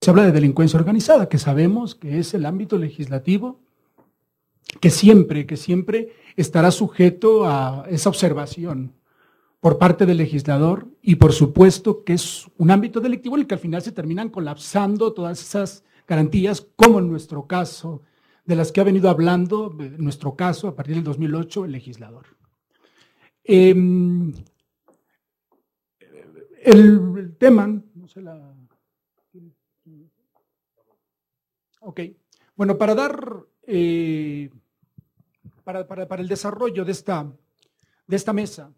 Se habla de delincuencia organizada, que sabemos que es el ámbito legislativo que siempre estará sujeto a esa observación por parte del legislador y por supuesto que es un ámbito delictivo en el que al final se terminan colapsando todas esas garantías, como en nuestro caso, de las que ha venido hablando, en nuestro caso, a partir del 2008, el legislador. El tema, no sé la... Ok, bueno, para dar, para el desarrollo de esta mesa,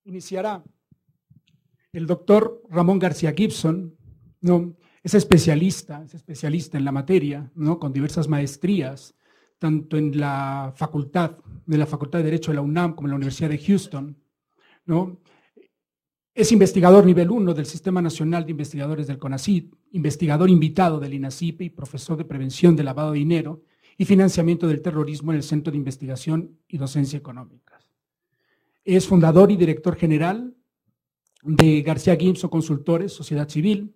iniciará el doctor Ramón García Gibson, ¿no? Es especialista en la materia, ¿no? Con diversas maestrías, tanto en la Facultad de Derecho de la UNAM como en la Universidad de Houston, ¿no? Es investigador nivel 1 del Sistema Nacional de Investigadores del CONACYT, investigador invitado del INACIPE y profesor de prevención de lavado de dinero y financiamiento del terrorismo en el Centro de Investigación y Docencia Económicas. Es fundador y director general de García Gibson Consultores, Sociedad Civil,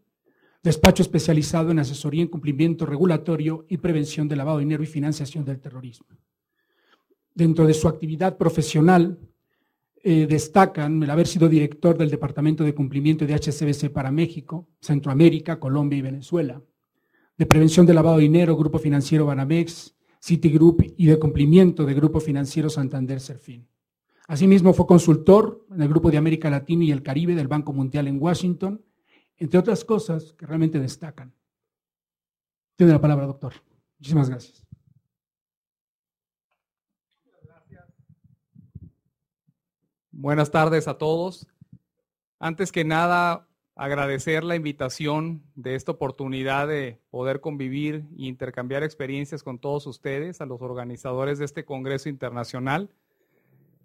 despacho especializado en asesoría en cumplimiento regulatorio y prevención de lavado de dinero y financiación del terrorismo. Dentro de su actividad profesional, destacan el haber sido director del Departamento de Cumplimiento de HSBC para México, Centroamérica, Colombia y Venezuela, de Prevención de Lavado de Dinero, Grupo Financiero Banamex, Citigroup y de Cumplimiento de Grupo Financiero Santander Serfín. Asimismo, fue consultor en el Grupo de América Latina y el Caribe del Banco Mundial en Washington, entre otras cosas que realmente destacan. Tiene la palabra, doctor. Muchísimas gracias. Buenas tardes a todos. Antes que nada, agradecer la invitación de esta oportunidad de poder convivir e intercambiar experiencias con todos ustedes, a los organizadores de este Congreso Internacional,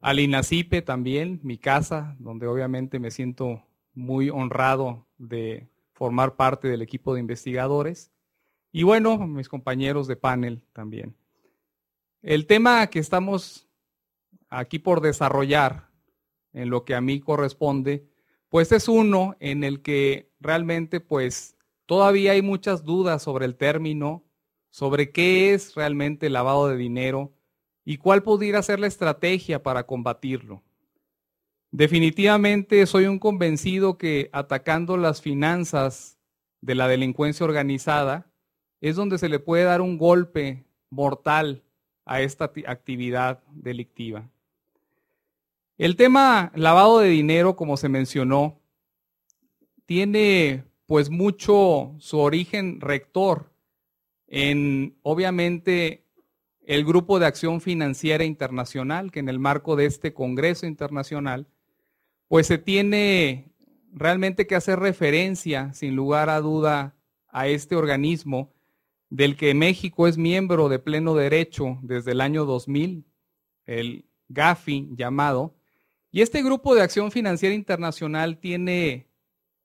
al INACIPE también, mi casa, donde obviamente me siento muy honrado de formar parte del equipo de investigadores, y bueno, mis compañeros de panel también. El tema que estamos aquí por desarrollar, en lo que a mí corresponde, pues es uno en el que realmente pues todavía hay muchas dudas sobre el término, sobre qué es realmente el lavado de dinero y cuál pudiera ser la estrategia para combatirlo. Definitivamente soy un convencido que atacando las finanzas de la delincuencia organizada es donde se le puede dar un golpe mortal a esta actividad delictiva. El tema lavado de dinero, como se mencionó, tiene pues mucho su origen rector en, obviamente, el Grupo de Acción Financiera Internacional, que en el marco de este Congreso Internacional, pues se tiene realmente que hacer referencia, sin lugar a duda, a este organismo del que México es miembro de pleno derecho desde el año 2000, el GAFI llamado. Y este Grupo de Acción Financiera Internacional tiene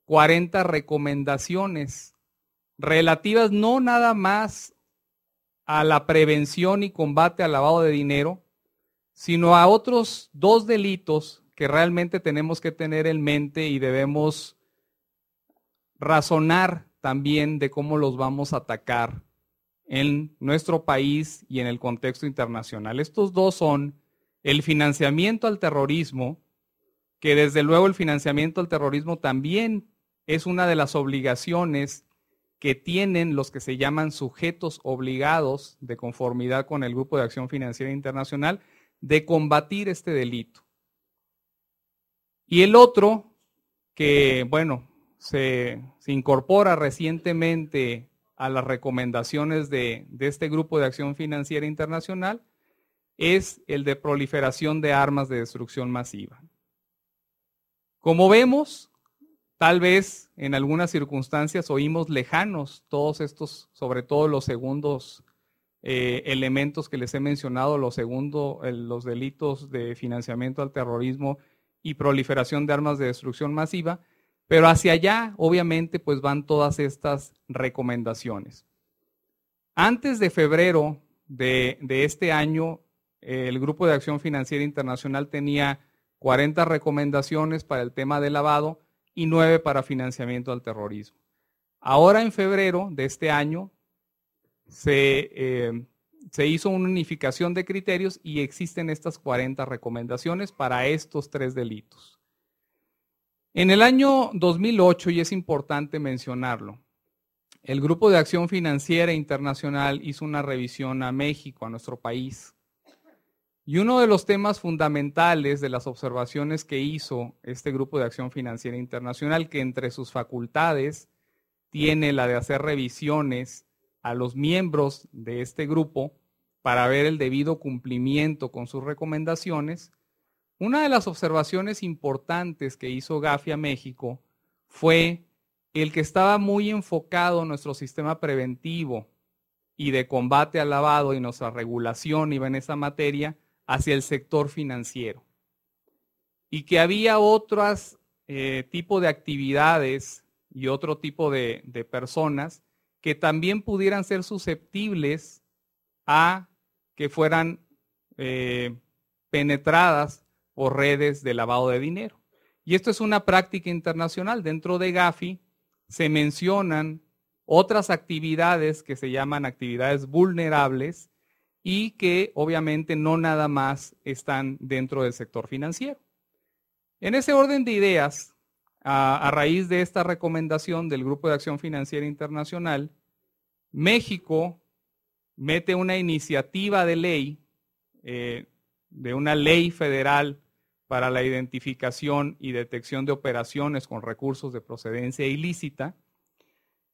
40 recomendaciones relativas no nada más a la prevención y combate al lavado de dinero, sino a otros 2 delitos que realmente tenemos que tener en mente y debemos razonar también de cómo los vamos a atacar en nuestro país y en el contexto internacional. Estos 2 son el financiamiento al terrorismo, que desde luego el financiamiento al terrorismo también es una de las obligaciones que tienen los que se llaman sujetos obligados de conformidad con el Grupo de Acción Financiera Internacional de combatir este delito. Y el otro, que bueno, se incorpora recientemente a las recomendaciones de este Grupo de Acción Financiera Internacional, es el de proliferación de armas de destrucción masiva. Como vemos, tal vez en algunas circunstancias oímos lejanos todos estos, sobre todo los segundos elementos que les he mencionado, los delitos de financiamiento al terrorismo y proliferación de armas de destrucción masiva, pero hacia allá obviamente pues van todas estas recomendaciones. Antes de febrero de este año, el Grupo de Acción Financiera Internacional tenía 40 recomendaciones para el tema de lavado y 9 para financiamiento al terrorismo. Ahora en febrero de este año se hizo una unificación de criterios y existen estas 40 recomendaciones para estos 3 delitos. En el año 2008, y es importante mencionarlo, el Grupo de Acción Financiera Internacional hizo una revisión a México, a nuestro país. Y uno de los temas fundamentales de las observaciones que hizo este Grupo de Acción Financiera Internacional, que entre sus facultades tiene la de hacer revisiones a los miembros de este grupo para ver el debido cumplimiento con sus recomendaciones, una de las observaciones importantes que hizo Gafi a México fue el que estaba muy enfocado en nuestro sistema preventivo y de combate al lavado y nuestra regulación iba en esa materia hacia el sector financiero. Y que había otros tipos de actividades y otro tipo de personas que también pudieran ser susceptibles a que fueran penetradas por redes de lavado de dinero. Y esto es una práctica internacional. Dentro de Gafi se mencionan otras actividades que se llaman actividades vulnerables y que obviamente no nada más están dentro del sector financiero. En ese orden de ideas, a raíz de esta recomendación del Grupo de Acción Financiera Internacional, México mete una iniciativa de ley, de una ley federal para la identificación y detección de operaciones con recursos de procedencia ilícita,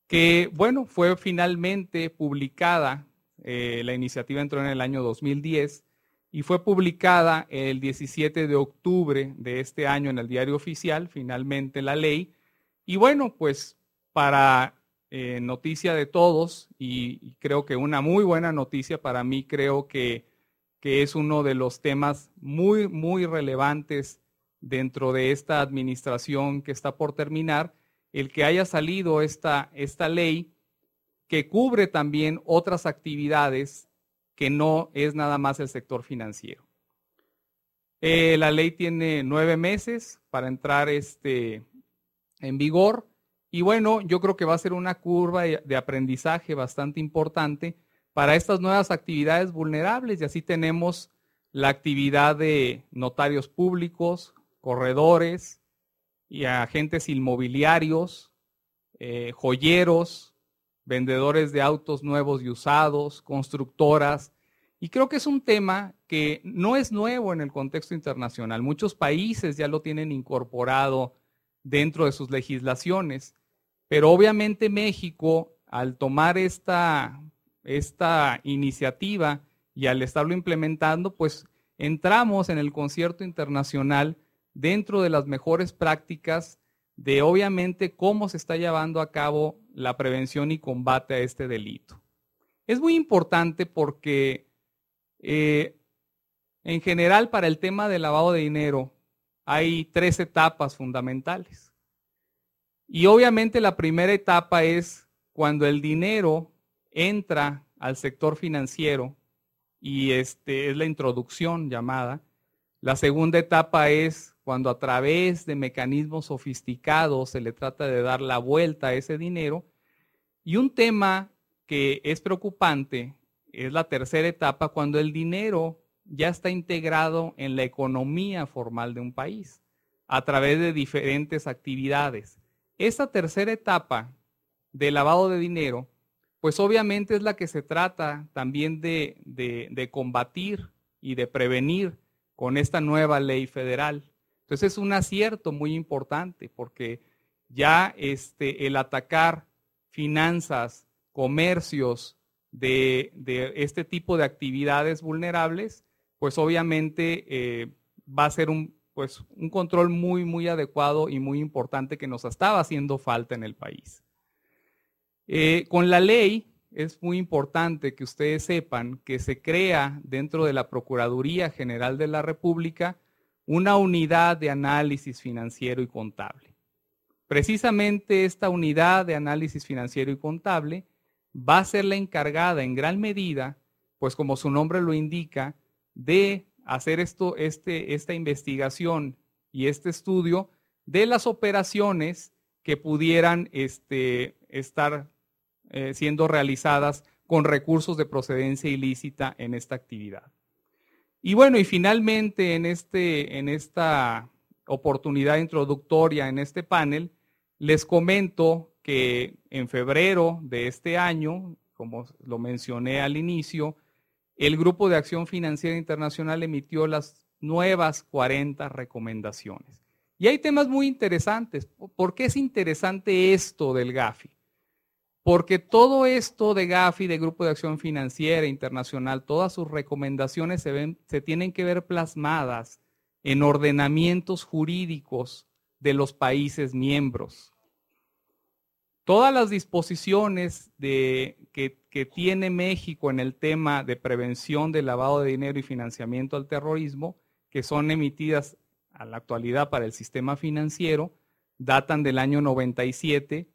que, bueno, fue finalmente publicada. La iniciativa entró en el año 2010 y fue publicada el 17 de octubre de este año en el Diario Oficial, finalmente la ley. Y bueno, pues para noticia de todos y creo que una muy buena noticia para mí, creo que es uno de los temas muy, muy relevantes dentro de esta administración que está por terminar, el que haya salido esta ley que cubre también otras actividades que no es nada más el sector financiero. La ley tiene 9 meses para entrar en vigor y bueno, yo creo que va a ser una curva de aprendizaje bastante importante para estas nuevas actividades vulnerables y así tenemos la actividad de notarios públicos, corredores y agentes inmobiliarios, joyeros, vendedores de autos nuevos y usados, constructoras, y creo que es un tema que no es nuevo en el contexto internacional. Muchos países ya lo tienen incorporado dentro de sus legislaciones, pero obviamente México, al tomar esta iniciativa y al estarlo implementando, pues entramos en el concierto internacional dentro de las mejores prácticas de obviamente cómo se está llevando a cabo la prevención y combate a este delito. Es muy importante porque en general para el tema del lavado de dinero hay 3 etapas fundamentales. Y obviamente la primera etapa es cuando el dinero entra al sector financiero y es la introducción llamada. La segunda etapa es cuando a través de mecanismos sofisticados se le trata de dar la vuelta a ese dinero. Y un tema que es preocupante es la tercera etapa, cuando el dinero ya está integrado en la economía formal de un país a través de diferentes actividades. Esta tercera etapa de lavado de dinero, pues obviamente es la que se trata también de combatir y de prevenir con esta nueva ley federal. Entonces es un acierto muy importante porque ya el atacar finanzas, comercios de este tipo de actividades vulnerables, pues obviamente va a ser un control muy, muy adecuado y muy importante que nos estaba haciendo falta en el país. Con la ley es muy importante que ustedes sepan que se crea dentro de la Procuraduría General de la República una unidad de análisis financiero y contable. Precisamente esta unidad de análisis financiero y contable va a ser la encargada en gran medida, pues como su nombre lo indica, de hacer esta investigación y este estudio de las operaciones que pudieran estar siendo realizadas con recursos de procedencia ilícita en esta actividad. Y bueno, y finalmente en esta oportunidad introductoria en este panel, les comento que en febrero de este año, como lo mencioné al inicio, el Grupo de Acción Financiera Internacional emitió las nuevas 40 recomendaciones. Y hay temas muy interesantes. ¿Por qué es interesante esto del Gafi? Porque todo esto de Gafi, de Grupo de Acción Financiera Internacional, todas sus recomendaciones se tienen que ver plasmadas en ordenamientos jurídicos de los países miembros. Todas las disposiciones que tiene México en el tema de prevención del lavado de dinero y financiamiento al terrorismo, que son emitidas a la actualidad para el sistema financiero, datan del año 97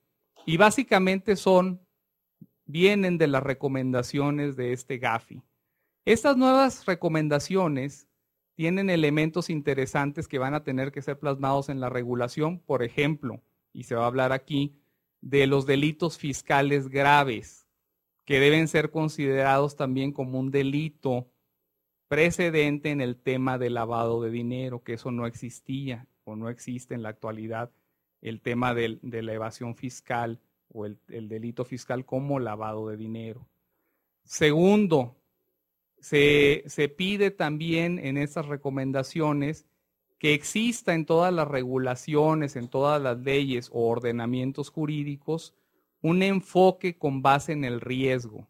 y básicamente vienen de las recomendaciones de este Gafi. Estas nuevas recomendaciones tienen elementos interesantes que van a tener que ser plasmados en la regulación, por ejemplo, y se va a hablar aquí, de los delitos fiscales graves, que deben ser considerados también como un delito precedente en el tema del lavado de dinero, que eso no existía o no existe en la actualidad, el tema de la evasión fiscal o el delito fiscal como lavado de dinero. Segundo, se pide también en estas recomendaciones que exista en todas las regulaciones, en todas las leyes o ordenamientos jurídicos, un enfoque con base en el riesgo.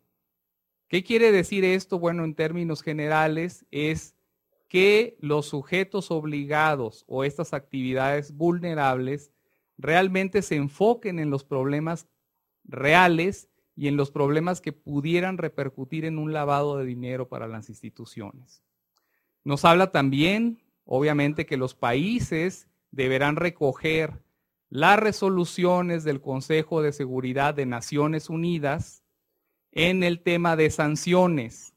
¿Qué quiere decir esto? Bueno, en términos generales, es que los sujetos obligados o estas actividades vulnerables realmente se enfoquen en los problemas reales y en los problemas que pudieran repercutir en un lavado de dinero para las instituciones. Nos habla también, obviamente, que los países deberán recoger las resoluciones del Consejo de Seguridad de Naciones Unidas en el tema de sanciones.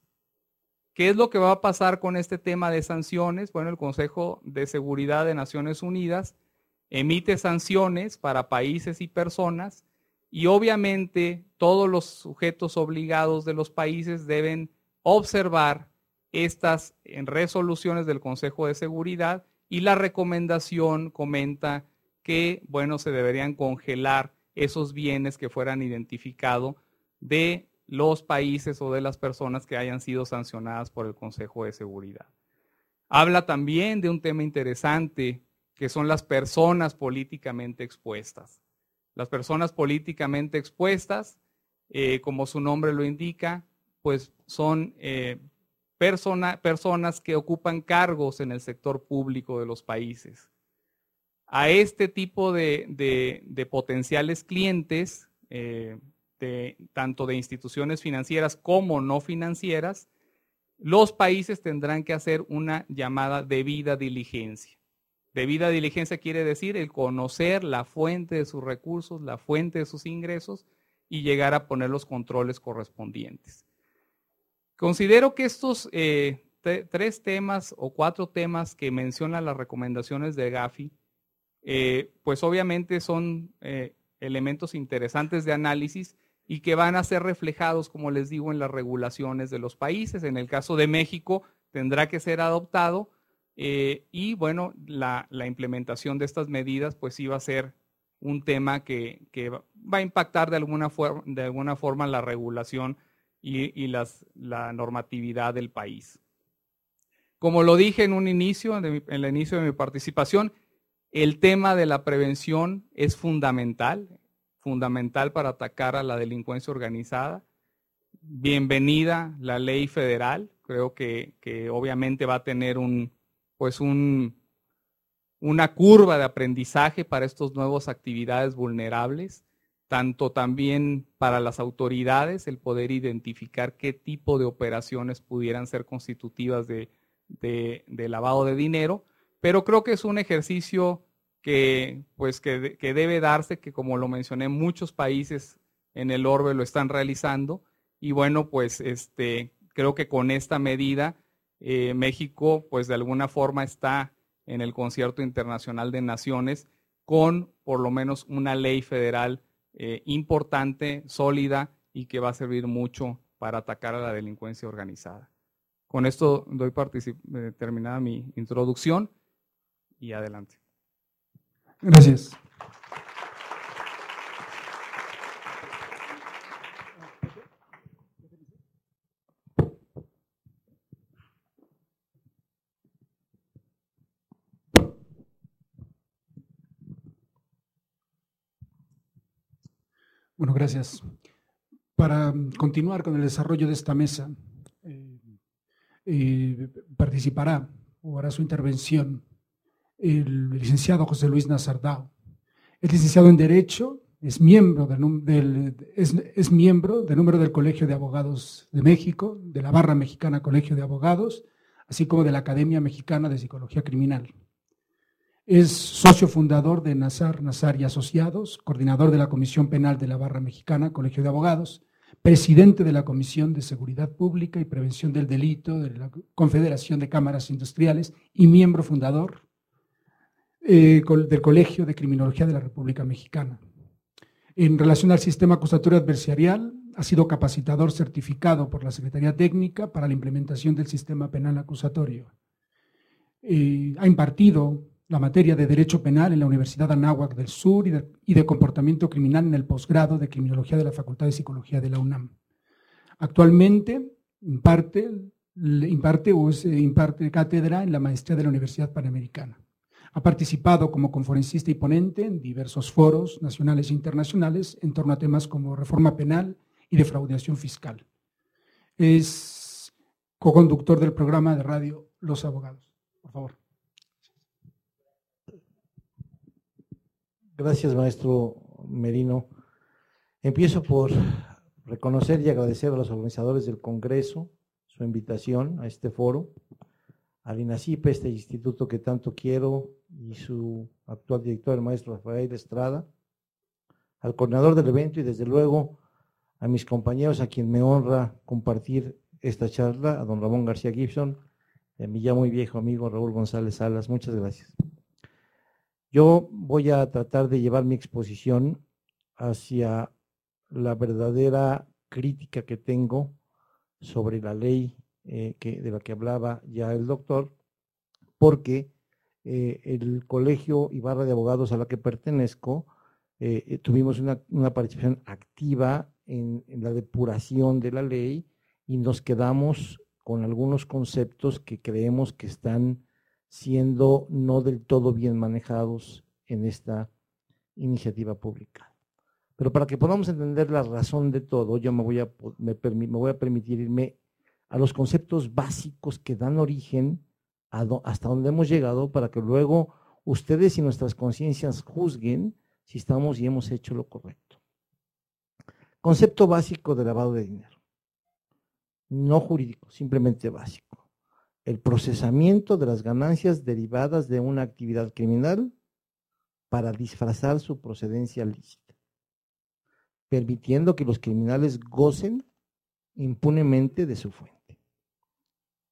¿Qué es lo que va a pasar con este tema de sanciones? Bueno, el Consejo de Seguridad de Naciones Unidas emite sanciones para países y personas y obviamente todos los sujetos obligados de los países deben observar estas resoluciones del Consejo de Seguridad y la recomendación comenta que, bueno, se deberían congelar esos bienes que fueran identificados de los países o de las personas que hayan sido sancionadas por el Consejo de Seguridad. Habla también de un tema interesante que son las personas políticamente expuestas. Las personas políticamente expuestas, como su nombre lo indica, pues son personas que ocupan cargos en el sector público de los países. A este tipo de potenciales clientes, tanto de instituciones financieras como no financieras, los países tendrán que hacer una llamada debida diligencia. Debida diligencia quiere decir el conocer la fuente de sus recursos, la fuente de sus ingresos y llegar a poner los controles correspondientes. Considero que estos 3 temas o 4 temas que mencionan las recomendaciones de Gafi, pues obviamente son elementos interesantes de análisis y que van a ser reflejados, como les digo, en las regulaciones de los países. En el caso de México tendrá que ser adoptado y bueno, la implementación de estas medidas pues sí va a ser un tema que va a impactar de alguna forma la regulación y la normatividad del país. Como lo dije en el inicio de mi participación, el tema de la prevención es fundamental para atacar a la delincuencia organizada. Bienvenida la ley federal, creo que obviamente va a tener una curva de aprendizaje para estas nuevas actividades vulnerables, tanto también para las autoridades, el poder identificar qué tipo de operaciones pudieran ser constitutivas de lavado de dinero, pero creo que es un ejercicio que debe darse, que como lo mencioné, muchos países en el orbe lo están realizando, y bueno, pues creo que con esta medida México pues de alguna forma está en el concierto internacional de naciones con por lo menos una ley federal importante, sólida y que va a servir mucho para atacar a la delincuencia organizada. Con esto doy terminada mi introducción y adelante. Gracias. Bueno, gracias. Para continuar con el desarrollo de esta mesa, participará o hará su intervención el licenciado José Luis Nazardao. Es licenciado en Derecho, es miembro del número del Colegio de Abogados de México, de la Barra Mexicana Colegio de Abogados, así como de la Academia Mexicana de Psicología Criminal. Es socio fundador de Nazar y Asociados, coordinador de la Comisión Penal de la Barra Mexicana Colegio de Abogados, presidente de la Comisión de Seguridad Pública y Prevención del Delito de la Confederación de Cámaras Industriales y miembro fundador del Colegio de Criminología de la República Mexicana. En relación al sistema acusatorio adversarial, ha sido capacitador certificado por la Secretaría Técnica para la implementación del sistema penal acusatorio. Ha impartido la materia de Derecho Penal en la Universidad Anáhuac del Sur y de Comportamiento Criminal en el posgrado de Criminología de la Facultad de Psicología de la UNAM. Actualmente imparte cátedra en la maestría de la Universidad Panamericana. Ha participado como conferencista y ponente en diversos foros nacionales e internacionales en torno a temas como reforma penal y defraudación fiscal. Es coconductor del programa de radio Los Abogados. Por favor. Gracias, maestro Merino. Empiezo por reconocer y agradecer a los organizadores del Congreso su invitación a este foro, al INACIPE, este instituto que tanto quiero, y su actual director, el maestro Rafael Estrada, al coordinador del evento y desde luego a mis compañeros a quien me honra compartir esta charla, a don Ramón García Gibson, y a mi ya muy viejo amigo Raúl González Salas. Muchas gracias. Yo voy a tratar de llevar mi exposición hacia la verdadera crítica que tengo sobre la ley de la que hablaba ya el doctor, porque el colegio y barra de abogados a la que pertenezco tuvimos una participación activa en la depuración de la ley y nos quedamos con algunos conceptos que creemos que están siendo no del todo bien manejados en esta iniciativa pública. Pero para que podamos entender la razón de todo, yo me voy a permitir irme a los conceptos básicos que dan origen hasta donde hemos llegado, para que luego ustedes y nuestras conciencias juzguen si estamos y hemos hecho lo correcto. Concepto básico de lavado de dinero. No jurídico, simplemente básico. El procesamiento de las ganancias derivadas de una actividad criminal para disfrazar su procedencia lícita, permitiendo que los criminales gocen impunemente de su fuente.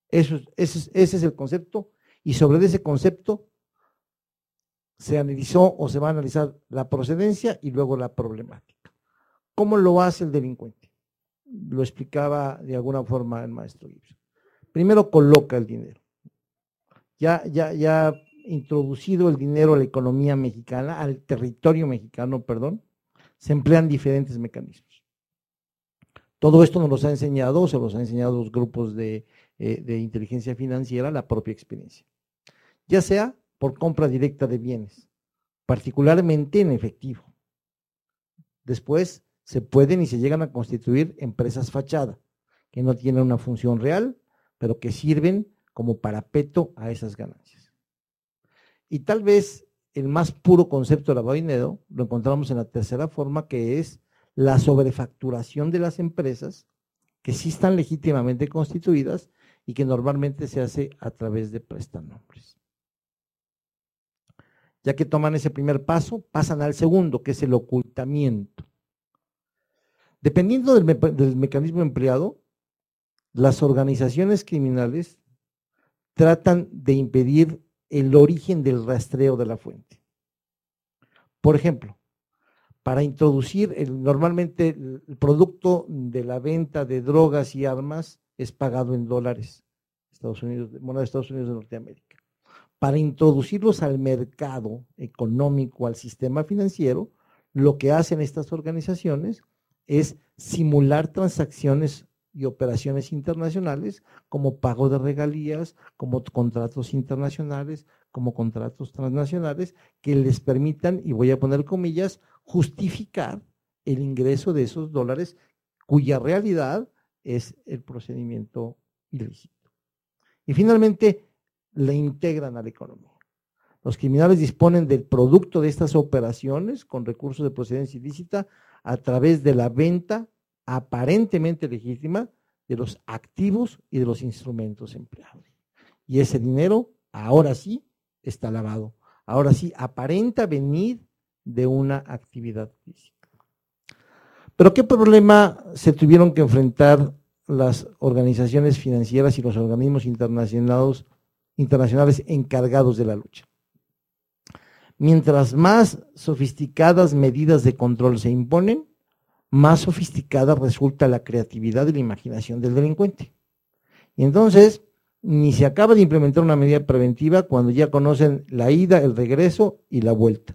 Ese es el concepto, y sobre ese concepto se analizó o se va a analizar la procedencia y luego la problemática. ¿Cómo lo hace el delincuente? Lo explicaba de alguna forma el maestro Gibson. Primero coloca el dinero. Ya introducido el dinero a la economía mexicana, al territorio mexicano, perdón, se emplean diferentes mecanismos. Todo esto nos los ha enseñado, se los ha enseñado los grupos de inteligencia financiera, la propia experiencia. Ya sea por compra directa de bienes, particularmente en efectivo. Después se pueden y se llegan a constituir empresas fachada, que no tienen una función real, pero que sirven como parapeto a esas ganancias. Y tal vez el más puro concepto de lavado de dinero lo encontramos en la tercera forma, que es la sobrefacturación de las empresas que sí están legítimamente constituidas y que normalmente se hace a través de prestanombres. Ya que toman ese primer paso, pasan al segundo, que es el ocultamiento. Dependiendo del mecanismo empleado, las organizaciones criminales tratan de impedir el origen del rastreo de la fuente. Por ejemplo, para introducir, normalmente el producto de la venta de drogas y armas es pagado en dólares, Estados Unidos, moneda de Estados Unidos de Norteamérica. Para introducirlos al mercado económico, al sistema financiero, lo que hacen estas organizaciones es simular transacciones y operaciones internacionales como pago de regalías, como contratos internacionales, como contratos transnacionales, que les permitan, y voy a poner comillas, justificar el ingreso de esos dólares cuya realidad es el procedimiento ilícito. Y finalmente, le integran a la economía. Los criminales disponen del producto de estas operaciones con recursos de procedencia ilícita a través de la venta aparentemente legítima de los activos y de los instrumentos empleados. Y ese dinero, ahora sí, está lavado. Ahora sí, aparenta venir de una actividad física. Pero ¿qué problema se tuvieron que enfrentar las organizaciones financieras y los organismos internacionales encargados de la lucha? Mientras más sofisticadas medidas de control se imponen, más sofisticada resulta la creatividad y la imaginación del delincuente. Y entonces, ni se acaba de implementar una medida preventiva cuando ya conocen la ida, el regreso y la vuelta.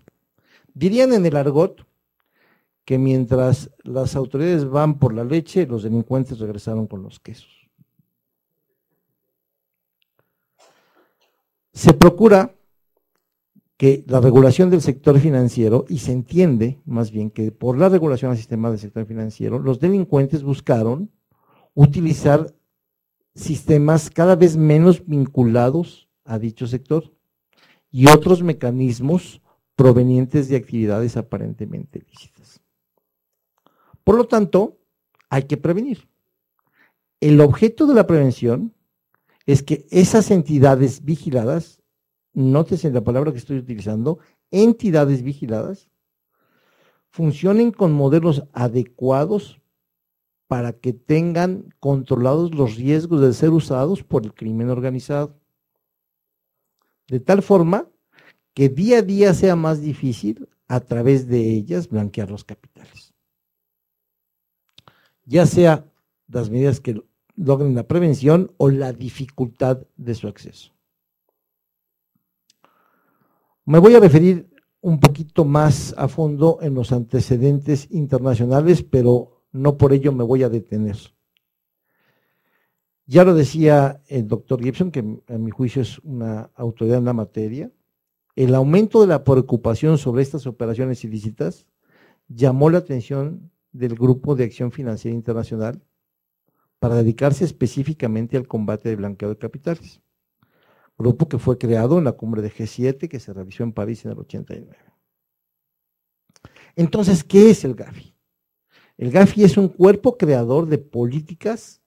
Dirían en el argot que mientras las autoridades van por la leche, los delincuentes regresaron con los quesos. Se procura que la regulación del sector financiero, y se entiende más bien que por la regulación al sistema del sector financiero, los delincuentes buscaron utilizar sistemas cada vez menos vinculados a dicho sector y otros mecanismos provenientes de actividades aparentemente ilícitas. Por lo tanto, hay que prevenir. El objeto de la prevención es que esas entidades vigiladas, nótese la palabra que estoy utilizando, entidades vigiladas, funcionen con modelos adecuados para que tengan controlados los riesgos de ser usados por el crimen organizado. De tal forma que día a día sea más difícil a través de ellas blanquear los capitales. Ya sea las medidas que logren la prevención o la dificultad de su acceso. Me voy a referir un poquito más a fondo en los antecedentes internacionales, pero no por ello me voy a detener. Ya lo decía el doctor Gibson, que a mi juicio es una autoridad en la materia, el aumento de la preocupación sobre estas operaciones ilícitas llamó la atención del Grupo de Acción Financiera Internacional para dedicarse específicamente al combate de blanqueo de capitales. Grupo que fue creado en la cumbre de G7 que se realizó en París en el 89. Entonces, ¿qué es el GAFI? El GAFI es un cuerpo creador de políticas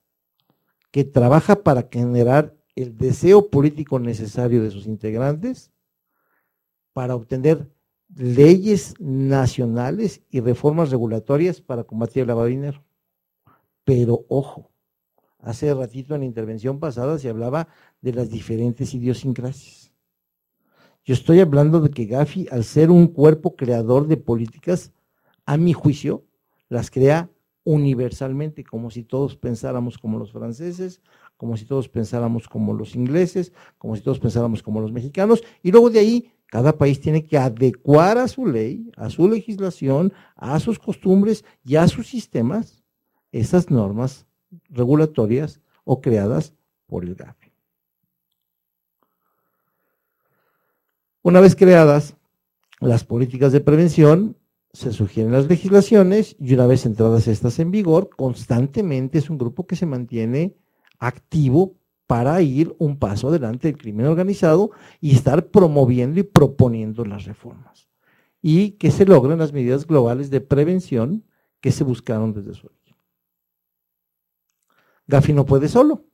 que trabaja para generar el deseo político necesario de sus integrantes para obtener leyes nacionales y reformas regulatorias para combatir el lavado de dinero. Pero ojo, hace ratito en la intervención pasada se hablaba de las diferentes idiosincrasias. Yo estoy hablando de que GAFI, al ser un cuerpo creador de políticas, a mi juicio, las crea universalmente, como si todos pensáramos como los franceses, como si todos pensáramos como los ingleses, como si todos pensáramos como los mexicanos, y luego de ahí cada país tiene que adecuar a su ley, a su legislación, a sus costumbres y a sus sistemas esas normas regulatorias o creadas por el GAFI. Una vez creadas las políticas de prevención, se sugieren las legislaciones y una vez entradas estas en vigor, constantemente es un grupo que se mantiene activo para ir un paso adelante del crimen organizado y estar promoviendo y proponiendo las reformas y que se logren las medidas globales de prevención que se buscaron desde su origen. GAFI no puede solo,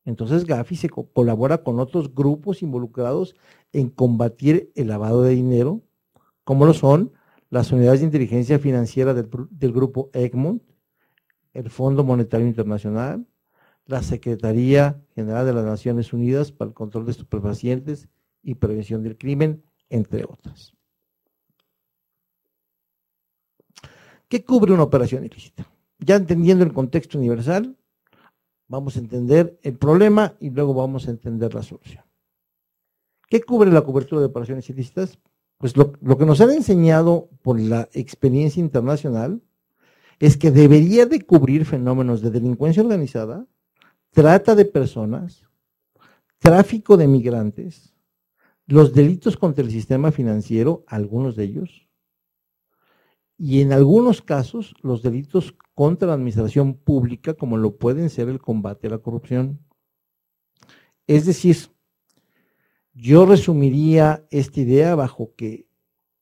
entonces GAFI se colabora con otros grupos involucrados en combatir el lavado de dinero, como lo son las unidades de inteligencia financiera del grupo Egmont, el Fondo Monetario Internacional, la Secretaría General de las Naciones Unidas para el Control de Estupefacientes y Prevención del Crimen, entre otras. ¿Qué cubre una operación ilícita? Ya entendiendo el contexto universal, vamos a entender el problema y luego vamos a entender la solución. ¿Qué cubre la cobertura de operaciones ilícitas? Pues lo que nos han enseñado por la experiencia internacional es que debería de cubrir fenómenos de delincuencia organizada, trata de personas, tráfico de migrantes, los delitos contra el sistema financiero, algunos de ellos, y en algunos casos los delitos contra la administración pública, como lo pueden ser el combate a la corrupción. Es decir, yo resumiría esta idea bajo que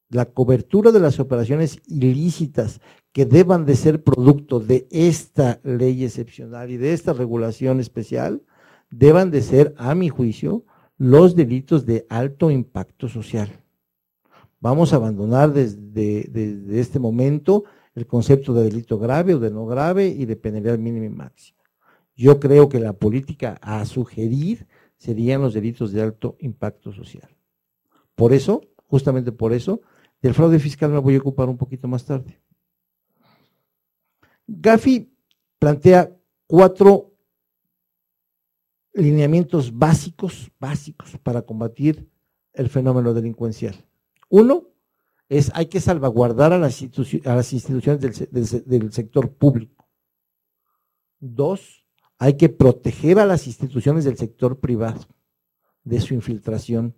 la cobertura de las operaciones ilícitas que deban de ser producto de esta ley excepcional y de esta regulación especial, deban de ser, a mi juicio, los delitos de alto impacto social. Vamos a abandonar desde este momento el concepto de delito grave o de no grave y de penalidad mínima y máxima. Yo creo que la política a sugerir serían los delitos de alto impacto social. Por eso, justamente por eso, del fraude fiscal me voy a ocupar un poquito más tarde. Gafi plantea 4 lineamientos básicos para combatir el fenómeno delincuencial. 1 es hay que salvaguardar a las instituciones del sector público. 2, hay que proteger a las instituciones del sector privado de su infiltración.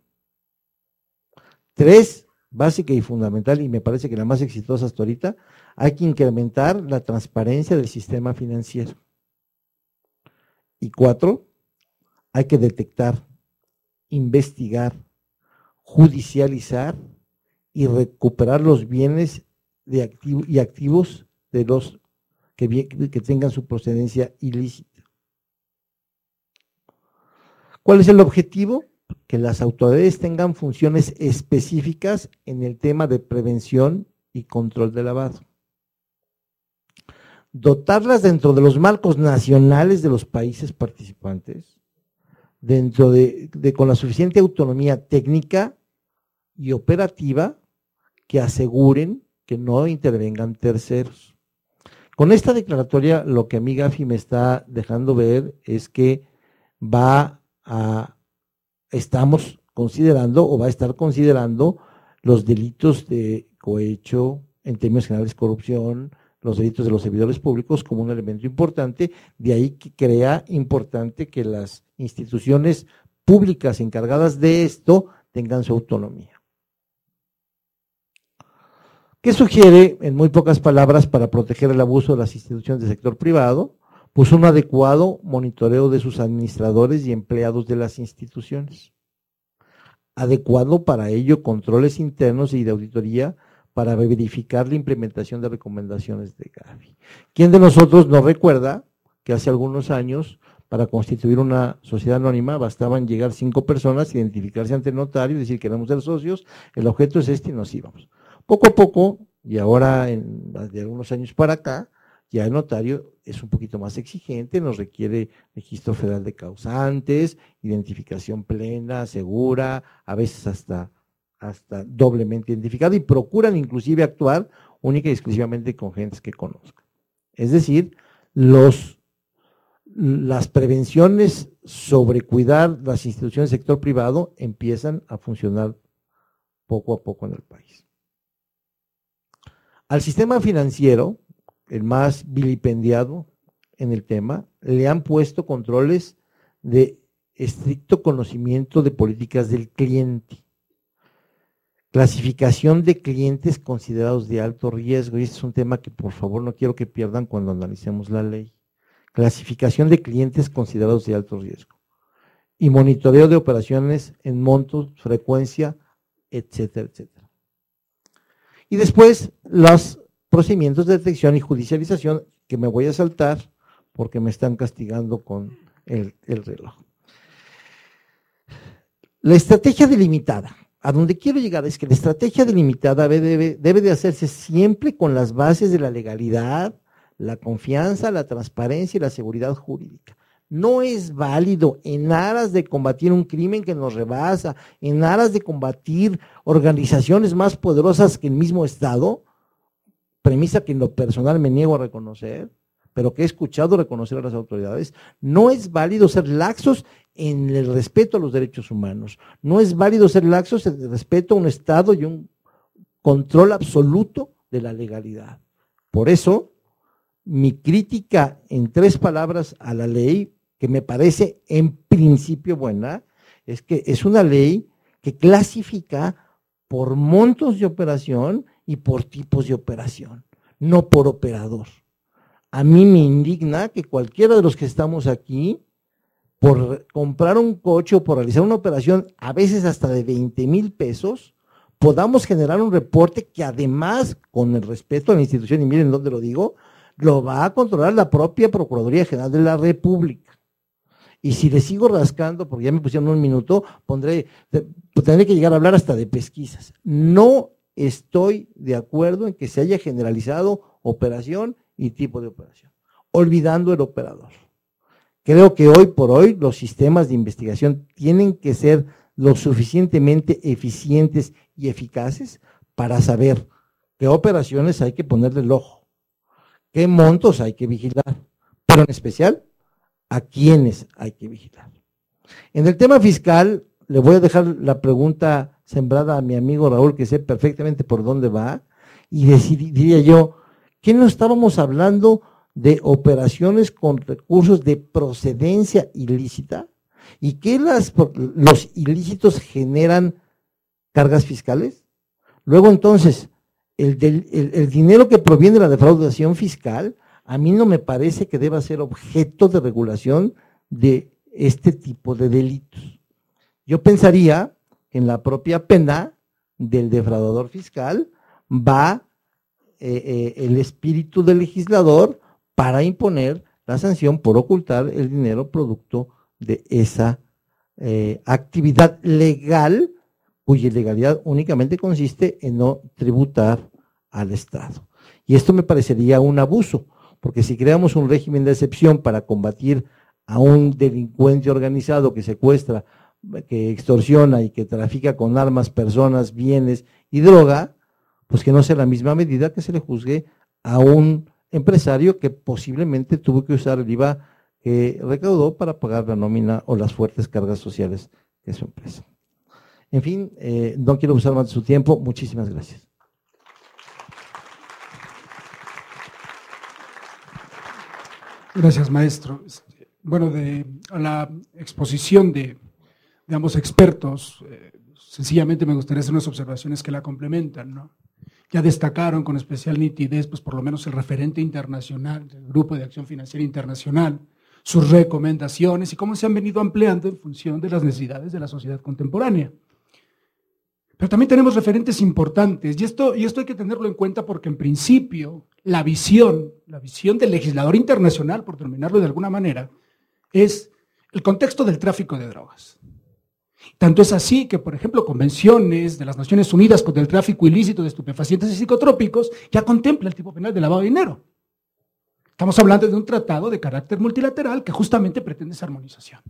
3, básica y fundamental, y me parece que la más exitosa hasta ahorita, hay que incrementar la transparencia del sistema financiero. Y 4, hay que detectar, investigar, judicializar y recuperar los bienes y activos de los que tengan su procedencia ilícita. ¿Cuál es el objetivo? Que las autoridades tengan funciones específicas en el tema de prevención y control de lavado. Dotarlas dentro de los marcos nacionales de los países participantes, dentro con la suficiente autonomía técnica y operativa que aseguren que no intervengan terceros. Con esta declaratoria, lo que a mí Gafi me está dejando ver es que estamos considerando o va a estar considerando los delitos de cohecho, en términos generales corrupción, los delitos de los servidores públicos como un elemento importante, de ahí que crea importante que las instituciones públicas encargadas de esto tengan su autonomía. ¿Qué sugiere, en muy pocas palabras, para proteger el abuso de las instituciones del sector privado? Pues un adecuado monitoreo de sus administradores y empleados de las instituciones. Adecuado para ello controles internos y de auditoría para verificar la implementación de recomendaciones de Gafi. ¿Quién de nosotros no recuerda que hace algunos años, para constituir una sociedad anónima, bastaban llegar 5 personas, identificarse ante el notario y decir que éramos de los socios, el objeto es este y nos íbamos? Poco a poco, y ahora de algunos años para acá, ya el notario es un poquito más exigente, nos requiere registro federal de causantes, identificación plena, segura, a veces hasta doblemente identificado, y procuran inclusive actuar única y exclusivamente con gentes que conozcan. Es decir, las prevenciones sobre cuidar las instituciones del sector privado empiezan a funcionar poco a poco en el país. Al sistema financiero, el más vilipendiado en el tema, le han puesto controles de estricto conocimiento de políticas del cliente, clasificación de clientes considerados de alto riesgo, y este es un tema que por favor no quiero que pierdan cuando analicemos la ley. Clasificación de clientes considerados de alto riesgo y monitoreo de operaciones en montos, frecuencia, etcétera, etcétera. Y después los procedimientos de detección y judicialización, que me voy a saltar porque me están castigando con el reloj. La estrategia delimitada. A donde quiero llegar es que la estrategia delimitada debe de hacerse siempre con las bases de la legalidad, la confianza, la transparencia y la seguridad jurídica. No es válido en aras de combatir un crimen que nos rebasa, en aras de combatir organizaciones más poderosas que el mismo Estado, premisa que en lo personal me niego a reconocer, pero que he escuchado reconocer a las autoridades, no es válido ser laxos en el respeto a los derechos humanos, no es válido ser laxos en el respeto a un Estado y un control absoluto de la legalidad. Por eso, mi crítica en 3 palabras a la ley, que me parece en principio buena, es que es una ley que clasifica por montos de operación y por tipos de operación, no por operador. A mí me indigna que cualquiera de los que estamos aquí, por comprar un coche o por realizar una operación, a veces hasta de 20,000 pesos, podamos generar un reporte que además, con el respeto a la institución, y miren dónde lo digo, lo va a controlar la propia Procuraduría General de la República. Y si le sigo rascando, porque ya me pusieron un minuto, tendré que llegar a hablar hasta de pesquisas. No estoy de acuerdo en que se haya generalizado operación y tipo de operación, olvidando el operador. Creo que hoy por hoy los sistemas de investigación tienen que ser lo suficientemente eficientes y eficaces para saber qué operaciones hay que ponerle el ojo, qué montos hay que vigilar, pero en especial a quiénes hay que vigilar. En el tema fiscal, le voy a dejar la pregunta sembrada a mi amigo Raúl, que sé perfectamente por dónde va, y diría yo, ¿qué no estábamos hablando de operaciones con recursos de procedencia ilícita? ¿Y qué los ilícitos generan cargas fiscales? Luego entonces, el dinero que proviene de la defraudación fiscal, a mí no me parece que deba ser objeto de regulación de este tipo de delitos. Yo pensaría que en la propia pena del defraudador fiscal va el espíritu del legislador para imponer la sanción por ocultar el dinero producto de esa actividad legal, cuya ilegalidad únicamente consiste en no tributar al Estado. Y esto me parecería un abuso, porque si creamos un régimen de excepción para combatir a un delincuente organizado que secuestra, que extorsiona y que trafica con armas, personas, bienes y droga, pues que no sea la misma medida que se le juzgue a un empresario que posiblemente tuvo que usar el IVA que recaudó para pagar la nómina o las fuertes cargas sociales de su empresa. En fin, no quiero usar más de su tiempo. Muchísimas gracias. Gracias, maestro. Bueno, a la exposición de ambos expertos, sencillamente me gustaría hacer unas observaciones que la complementan, ¿no? Ya destacaron con especial nitidez, pues por lo menos el referente internacional del Grupo de Acción Financiera Internacional, sus recomendaciones y cómo se han venido ampliando en función de las necesidades de la sociedad contemporánea. Pero también tenemos referentes importantes, y esto hay que tenerlo en cuenta porque en principio la visión del legislador internacional, por denominarlo de alguna manera, es el contexto del tráfico de drogas. Tanto es así que, por ejemplo, convenciones de las Naciones Unidas contra el tráfico ilícito de estupefacientes y psicotrópicos ya contempla el tipo penal de lavado de dinero. Estamos hablando de un tratado de carácter multilateral que justamente pretende esa armonización.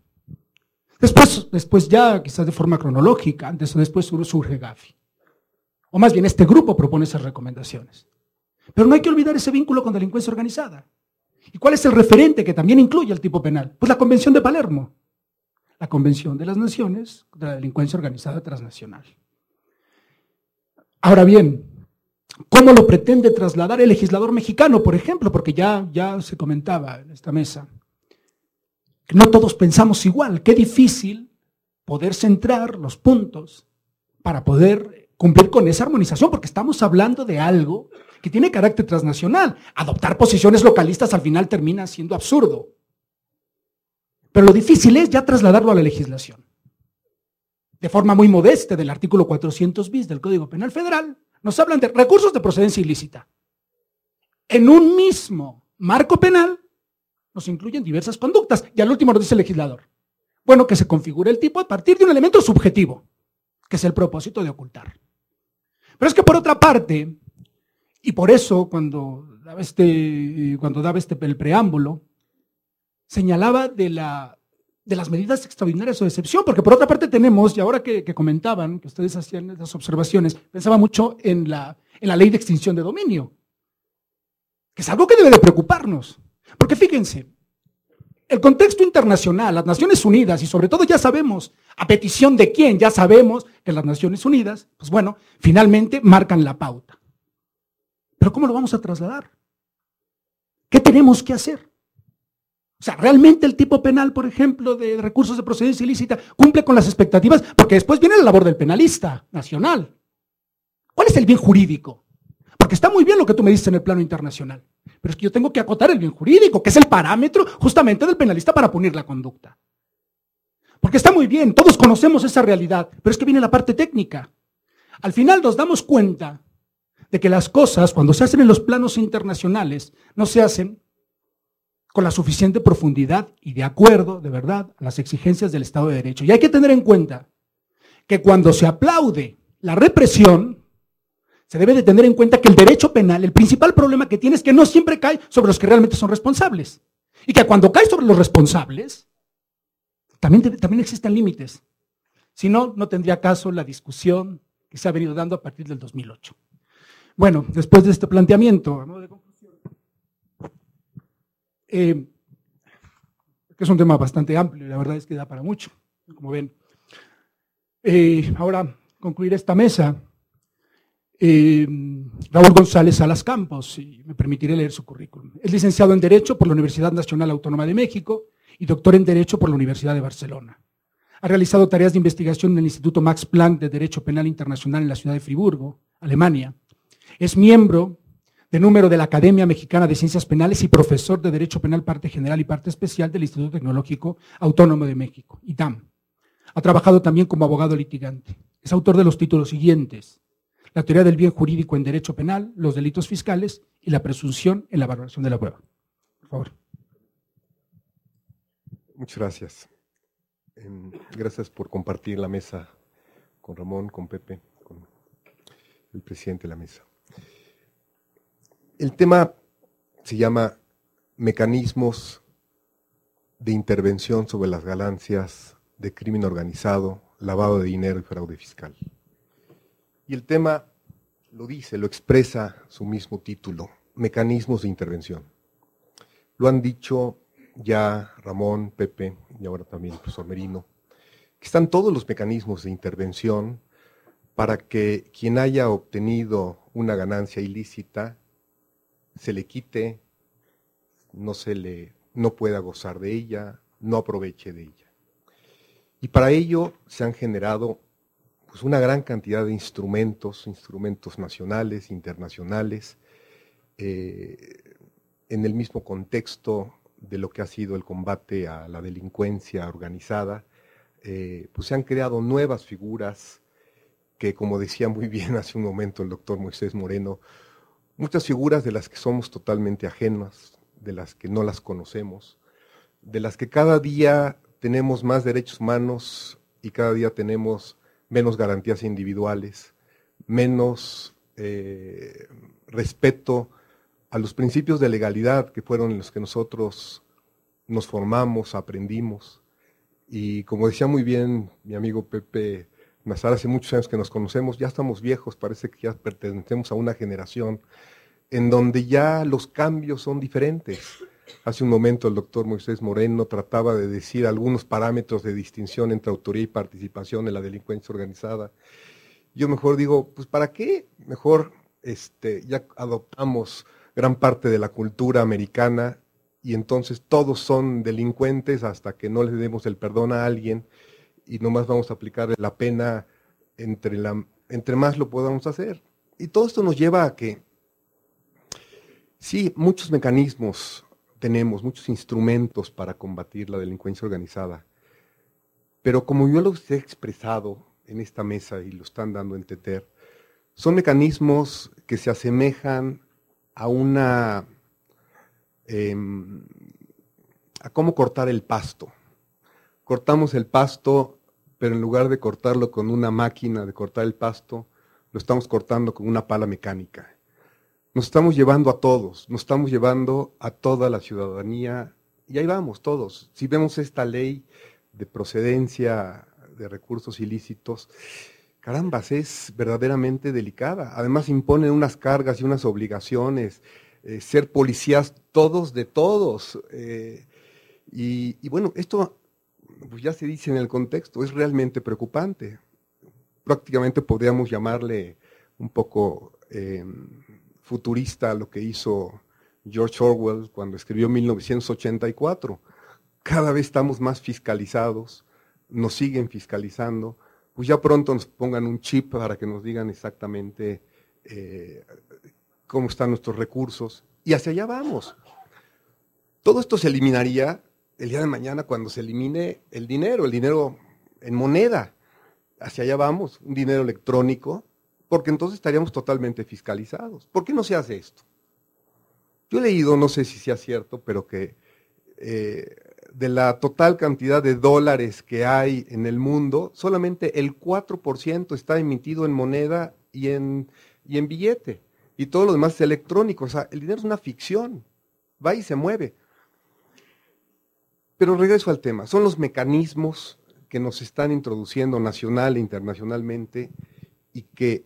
Después ya, quizás de forma cronológica, antes o después surge Gafi. O más bien, este grupo propone esas recomendaciones. Pero no hay que olvidar ese vínculo con delincuencia organizada. ¿Y cuál es el referente que también incluye el tipo penal? Pues la Convención de Palermo, la Convención de las Naciones contra la Delincuencia Organizada Transnacional. Ahora bien, ¿cómo lo pretende trasladar el legislador mexicano, por ejemplo? Porque ya se comentaba en esta mesa. No todos pensamos igual, qué difícil poder centrar los puntos para poder cumplir con esa armonización, porque estamos hablando de algo que tiene carácter transnacional. Adoptar posiciones localistas al final termina siendo absurdo. Pero lo difícil es ya trasladarlo a la legislación. De forma muy modesta, del artículo 400 bis del Código Penal Federal, nos hablan de recursos de procedencia ilícita. En un mismo marco penal, nos incluyen diversas conductas, y al último nos dice el legislador. Bueno, que se configure el tipo a partir de un elemento subjetivo, que es el propósito de ocultar. Pero es que por otra parte, y por eso cuando daba el preámbulo, señalaba de las medidas extraordinarias o de excepción, porque por otra parte tenemos, y ahora que comentaban, que ustedes hacían esas observaciones, pensaba mucho en la ley de extinción de dominio, que es algo que debe de preocuparnos. Porque fíjense, el contexto internacional, las Naciones Unidas, y sobre todo ya sabemos, a petición de quién, ya sabemos que las Naciones Unidas, pues bueno, finalmente marcan la pauta. Pero ¿cómo lo vamos a trasladar? ¿Qué tenemos que hacer? O sea, ¿realmente el tipo penal, por ejemplo, de recursos de procedencia ilícita cumple con las expectativas? Porque después viene la labor del penalista nacional. ¿Cuál es el bien jurídico? Porque está muy bien lo que tú me dices en el plano internacional, pero es que yo tengo que acotar el bien jurídico, que es el parámetro justamente del penalista para punir la conducta. Porque está muy bien, todos conocemos esa realidad, pero es que viene la parte técnica. Al final nos damos cuenta de que las cosas, cuando se hacen en los planos internacionales, no se hacen con la suficiente profundidad y de acuerdo, de verdad, a las exigencias del Estado de Derecho. Y hay que tener en cuenta que cuando se aplaude la represión, se debe de tener en cuenta que el derecho penal, el principal problema que tiene es que no siempre cae sobre los que realmente son responsables. Y que cuando cae sobre los responsables, también existen límites. Si no, no tendría caso la discusión que se ha venido dando a partir del 2008. Bueno, después de este planteamiento, ¿no?, de conclusión, que es un tema bastante amplio, y la verdad es que da para mucho, como ven. Ahora, concluir esta mesa. Raúl González Salas Campos, y me permitiré leer su currículum. Es licenciado en Derecho por la Universidad Nacional Autónoma de México y doctor en Derecho por la Universidad de Barcelona. Ha realizado tareas de investigación en el Instituto Max Planck de Derecho Penal Internacional en la ciudad de Friburgo, Alemania. Es miembro de número de la Academia Mexicana de Ciencias Penales y profesor de Derecho Penal Parte General y Parte Especial del Instituto Tecnológico Autónomo de México, ITAM. Ha trabajado también como abogado litigante. Es autor de los títulos siguientes: La teoría del bien jurídico en derecho penal, los delitos fiscales y la presunción en la valoración de la prueba. Por favor. Muchas gracias. Gracias por compartir la mesa con Ramón, con Pepe, con el presidente de la mesa. El tema se llama Mecanismos de intervención sobre las ganancias de crimen organizado, lavado de dinero y fraude fiscal. Y el tema lo dice, lo expresa su mismo título, Mecanismos de intervención. Lo han dicho ya Ramón, Pepe y ahora también el profesor Merino, que están todos los mecanismos de intervención para que quien haya obtenido una ganancia ilícita se le quite, no pueda gozar de ella, no aproveche de ella. Y para ello se han generado pues una gran cantidad de instrumentos nacionales, internacionales, en el mismo contexto de lo que ha sido el combate a la delincuencia organizada, pues se han creado nuevas figuras que, como decía muy bien hace un momento el doctor Moisés Moreno, muchas figuras de las que somos totalmente ajenas, de las que no las conocemos, de las que cada día tenemos más derechos humanos y cada día tenemos menos garantías individuales, menos respeto a los principios de legalidad que fueron en los que nosotros nos formamos, aprendimos. Y como decía muy bien mi amigo Pepe Nazar, hace muchos años que nos conocemos, ya estamos viejos, parece que ya pertenecemos a una generación en donde ya los cambios son diferentes. Hace un momento el doctor Moisés Moreno trataba de decir algunos parámetros de distinción entre autoría y participación en la delincuencia organizada. Yo mejor digo, pues ¿para qué? Mejor ya adoptamos gran parte de la cultura americana y entonces todos son delincuentes hasta que no le demos el perdón a alguien y nomás vamos a aplicar la pena entre más lo podamos hacer. Y todo esto nos lleva a que, sí, muchos mecanismos tenemos, muchos instrumentos para combatir la delincuencia organizada, pero como yo los he expresado en esta mesa y lo están dando a entender, son mecanismos que se asemejan a a cómo cortar el pasto. Cortamos el pasto, pero en lugar de cortarlo con una máquina de cortar el pasto, lo estamos cortando con una pala mecánica. Nos estamos llevando a todos, nos estamos llevando a toda la ciudadanía, y ahí vamos todos. Si vemos esta ley de procedencia de recursos ilícitos, carambas, es verdaderamente delicada. Además impone unas cargas y unas obligaciones ser policías todos de todos. Y bueno, esto pues ya se dice en el contexto, es realmente preocupante. Prácticamente podríamos llamarle un poco futurista lo que hizo George Orwell cuando escribió 1984. Cada vez estamos más fiscalizados, nos siguen fiscalizando, pues ya pronto nos pongan un chip para que nos digan exactamente cómo están nuestros recursos, y hacia allá vamos. Todo esto se eliminaría el día de mañana cuando se elimine el dinero en moneda. Hacia allá vamos, un dinero electrónico, porque entonces estaríamos totalmente fiscalizados. ¿Por qué no se hace esto? Yo he leído, no sé si sea cierto, pero que de la total cantidad de dólares que hay en el mundo, solamente el 4% está emitido en moneda y en billete. Y todo lo demás es electrónico. O sea, el dinero es una ficción. Va y se mueve. Pero regreso al tema. Son los mecanismos que nos están introduciendo nacional e internacionalmente y que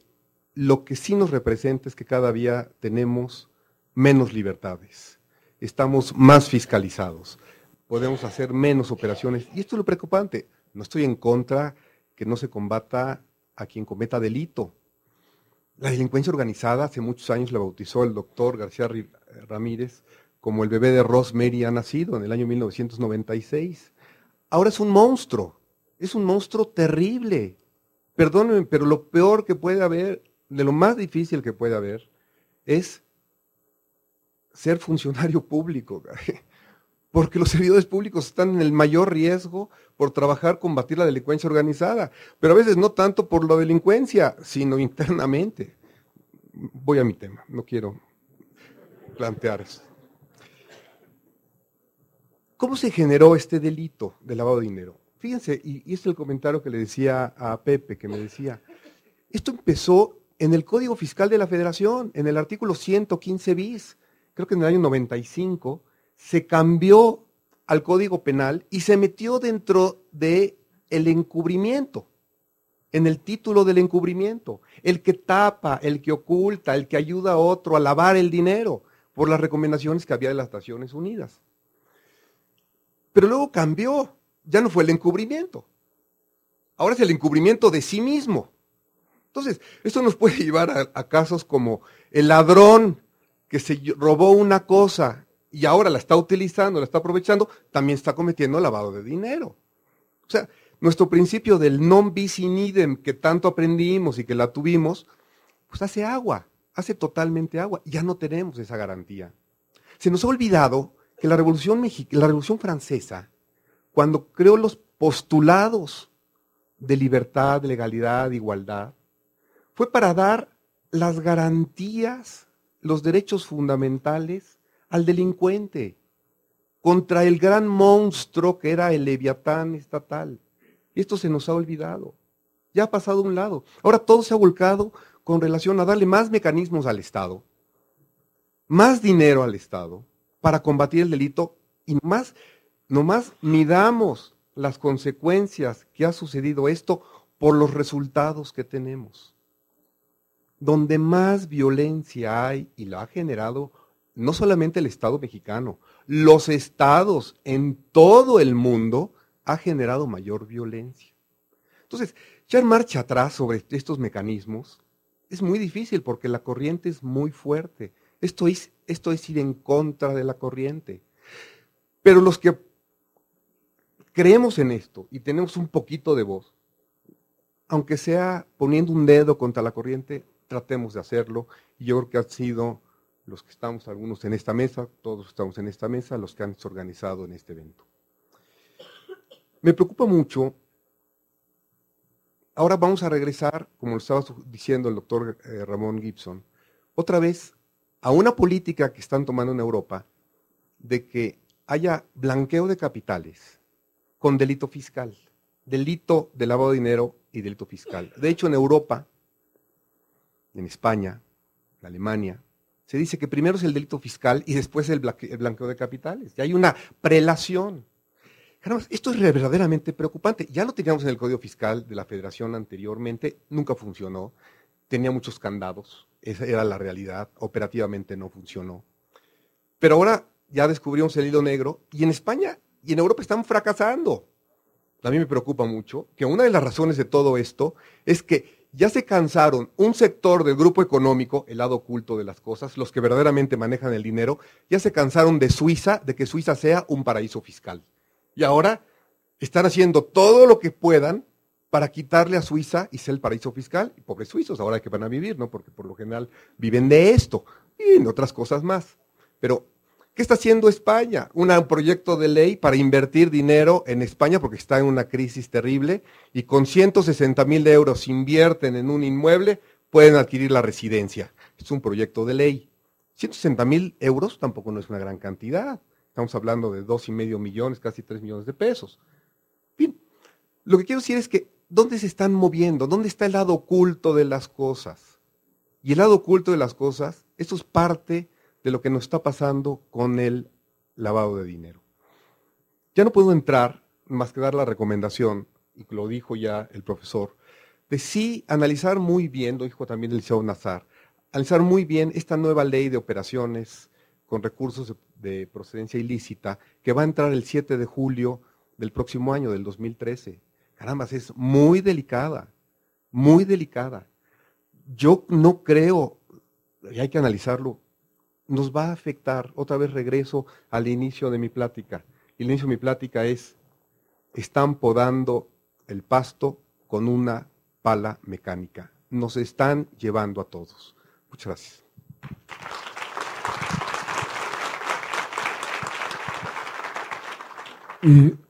lo que sí nos representa es que cada día tenemos menos libertades. Estamos más fiscalizados. Podemos hacer menos operaciones. Y esto es lo preocupante. No estoy en contra que no se combata a quien cometa delito. La delincuencia organizada, hace muchos años la bautizó el doctor García Ramírez como el bebé de Rosemary ha nacido en el año 1996. Ahora es un monstruo terrible. Perdónenme, pero lo peor que puede haber, de lo más difícil que puede haber, es ser funcionario público. Porque los servidores públicos están en el mayor riesgo por trabajar, combatir la delincuencia organizada, pero a veces no tanto por la delincuencia, sino internamente. Voy a mi tema, no quiero plantear eso. ¿Cómo se generó este delito de lavado de dinero? Fíjense, y este es el comentario que le decía a Pepe, que me decía, esto empezó en el Código Fiscal de la Federación, en el artículo 115 bis, creo que en el año 95, se cambió al Código Penal y se metió dentro de el encubrimiento, en el título del encubrimiento, el que tapa, el que oculta, el que ayuda a otro a lavar el dinero, por las recomendaciones que había de las Naciones Unidas. Pero luego cambió, ya no fue el encubrimiento, ahora es el encubrimiento de sí mismo. Entonces, esto nos puede llevar a casos como el ladrón que se robó una cosa y ahora la está utilizando, la está aprovechando, también está cometiendo lavado de dinero. O sea, nuestro principio del non bis in idem que tanto aprendimos y que la tuvimos, pues hace agua, hace totalmente agua. Ya no tenemos esa garantía. Se nos ha olvidado que la Revolución Francesa, cuando creó los postulados de libertad, de legalidad, de igualdad, fue para dar las garantías, los derechos fundamentales al delincuente, contra el gran monstruo que era el Leviatán estatal. Y esto se nos ha olvidado, ya ha pasado a un lado. Ahora todo se ha volcado con relación a darle más mecanismos al Estado, más dinero al Estado, para combatir el delito, y nomás midamos las consecuencias que ha sucedido esto por los resultados que tenemos. Donde más violencia hay, y la ha generado no solamente el Estado mexicano, los estados en todo el mundo ha generado mayor violencia. Entonces, echar marcha atrás sobre estos mecanismos es muy difícil porque la corriente es muy fuerte. Esto es ir en contra de la corriente. Pero los que creemos en esto y tenemos un poquito de voz, aunque sea poniendo un dedo contra la corriente, tratemos de hacerlo. Y yo creo que han sido los que estamos, algunos en esta mesa, todos estamos en esta mesa, los que han organizado en este evento. Me preocupa mucho. Ahora vamos a regresar, como lo estaba diciendo el doctor Ramón Gibson, otra vez a una política que están tomando en Europa de que haya blanqueo de capitales con delito fiscal, delito de lavado de dinero y delito fiscal. De hecho, en Europa, en España, en Alemania, se dice que primero es el delito fiscal y después el blanqueo de capitales. Y hay una prelación. Caramba, esto es verdaderamente preocupante. Ya lo teníamos en el Código Fiscal de la Federación anteriormente, nunca funcionó, tenía muchos candados, esa era la realidad, operativamente no funcionó. Pero ahora ya descubrimos el hilo negro y en España y en Europa están fracasando. A mí me preocupa mucho que una de las razones de todo esto es que ya se cansaron un sector del grupo económico, el lado oculto de las cosas, los que verdaderamente manejan el dinero, ya se cansaron de Suiza, de que Suiza sea un paraíso fiscal. Y ahora están haciendo todo lo que puedan para quitarle a Suiza y ser el paraíso fiscal. Y pobres suizos, ahora que van a vivir, ¿no? Porque por lo general viven de esto y en otras cosas más. Pero ¿qué está haciendo España? Un proyecto de ley para invertir dinero en España porque está en una crisis terrible y con 160,000 euros invierten en un inmueble, pueden adquirir la residencia. Es un proyecto de ley. 160,000 euros tampoco no es una gran cantidad. Estamos hablando de 2,5 millones, casi 3 millones de pesos. Bien, lo que quiero decir es que ¿dónde se están moviendo? ¿Dónde está el lado oculto de las cosas? Y el lado oculto de las cosas, eso es parte de lo que nos está pasando con el lavado de dinero. Ya no puedo entrar más que dar la recomendación, y lo dijo ya el profesor, de sí analizar muy bien, lo dijo también el licenciado Nazar, analizar muy bien esta nueva ley de operaciones con recursos de procedencia ilícita que va a entrar el 7 de julio del próximo año, del 2013. Caramba, es muy delicada, muy delicada. Yo no creo, y hay que analizarlo, nos va a afectar, otra vez regreso al inicio de mi plática. El inicio de mi plática es, están podando el pasto con una pala mecánica. Nos están llevando a todos. Muchas gracias.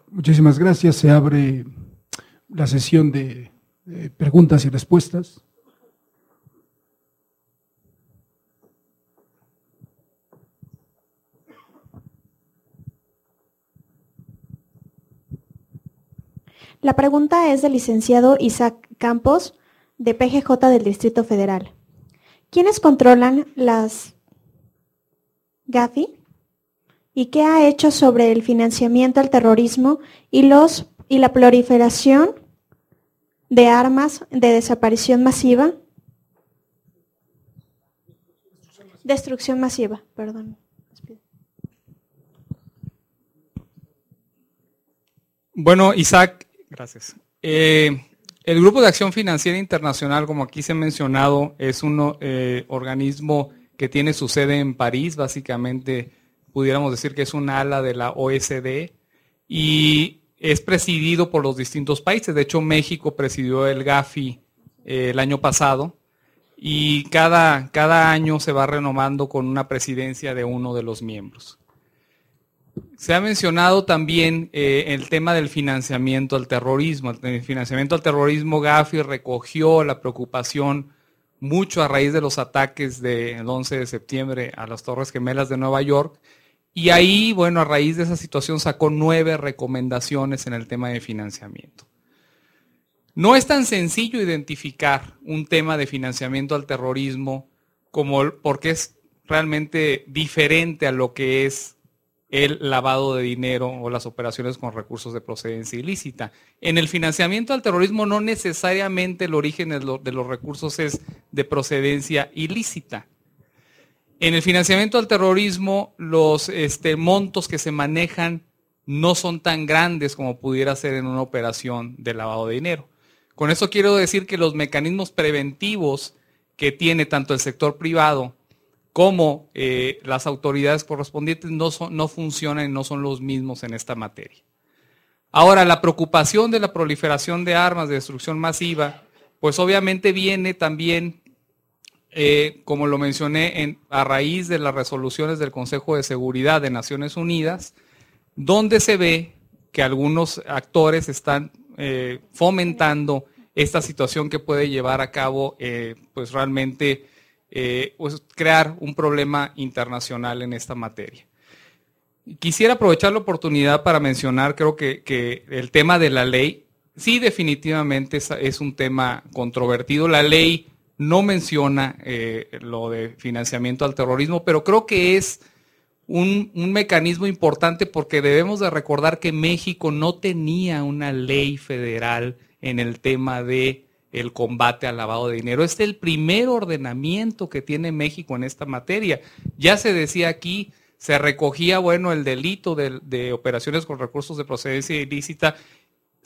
Muchísimas gracias. Se abre la sesión de preguntas y respuestas. La pregunta es del licenciado Isaac Campos, de PGJ del Distrito Federal. ¿Quiénes controlan las GAFI? ¿Y qué ha hecho sobre el financiamiento al terrorismo y la proliferación de armas de desaparición masiva? Destrucción masiva, perdón. Bueno, Isaac, gracias. El Grupo de Acción Financiera Internacional, como aquí se ha mencionado, es un organismo que tiene su sede en París, básicamente pudiéramos decir que es un ala de la OSD y es presidido por los distintos países. De hecho, México presidió el GAFI el año pasado y cada año se va renovando con una presidencia de uno de los miembros. Se ha mencionado también el tema del financiamiento al terrorismo. El financiamiento al terrorismo, GAFI recogió la preocupación mucho a raíz de los ataques del 11 de septiembre a las Torres Gemelas de Nueva York. Y ahí, bueno, a raíz de esa situación sacó 9 recomendaciones en el tema de financiamiento. No es tan sencillo identificar un tema de financiamiento al terrorismo porque es realmente diferente a lo que es el lavado de dinero o las operaciones con recursos de procedencia ilícita. En el financiamiento al terrorismo no necesariamente el origen de los recursos es de procedencia ilícita. En el financiamiento al terrorismo los montos que se manejan no son tan grandes como pudiera ser en una operación de lavado de dinero. Con eso quiero decir que los mecanismos preventivos que tiene tanto el sector privado como las autoridades correspondientes no funcionan y no son los mismos en esta materia. Ahora, la preocupación de la proliferación de armas de destrucción masiva, pues obviamente viene también, como lo mencioné, a raíz de las resoluciones del Consejo de Seguridad de Naciones Unidas, donde se ve que algunos actores están fomentando esta situación que puede llevar a cabo, pues realmente, pues crear un problema internacional en esta materia. Quisiera aprovechar la oportunidad para mencionar, creo que el tema de la ley, sí definitivamente es un tema controvertido. La ley no menciona lo de financiamiento al terrorismo, pero creo que es un mecanismo importante porque debemos de recordar que México no tenía una ley federal en el tema de el combate al lavado de dinero. Es el primer ordenamiento que tiene México en esta materia. Ya se decía aquí, se recogía, bueno, el delito de operaciones con recursos de procedencia ilícita.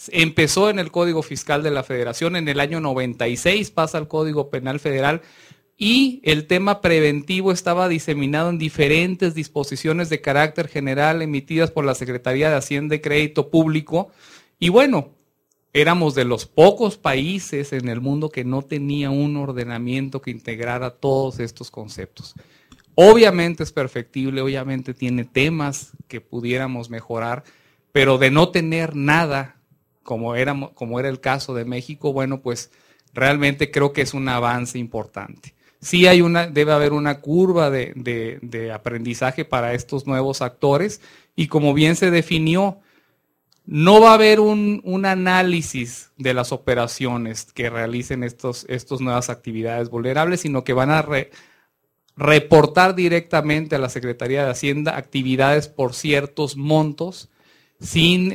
Empezó en el Código Fiscal de la Federación, en el año 96 pasa al Código Penal Federal, y el tema preventivo estaba diseminado en diferentes disposiciones de carácter general emitidas por la Secretaría de Hacienda y Crédito Público. Y bueno, éramos de los pocos países en el mundo que no tenía un ordenamiento que integrara todos estos conceptos. Obviamente es perfectible, obviamente tiene temas que pudiéramos mejorar, pero de no tener nada, como era el caso de México, bueno, pues realmente creo que es un avance importante. Sí debe haber una curva de aprendizaje para estos nuevos actores, y como bien se definió, no va a haber un análisis de las operaciones que realicen estas nuevas actividades vulnerables, sino que van a reportar directamente a la Secretaría de Hacienda actividades por ciertos montos, sin,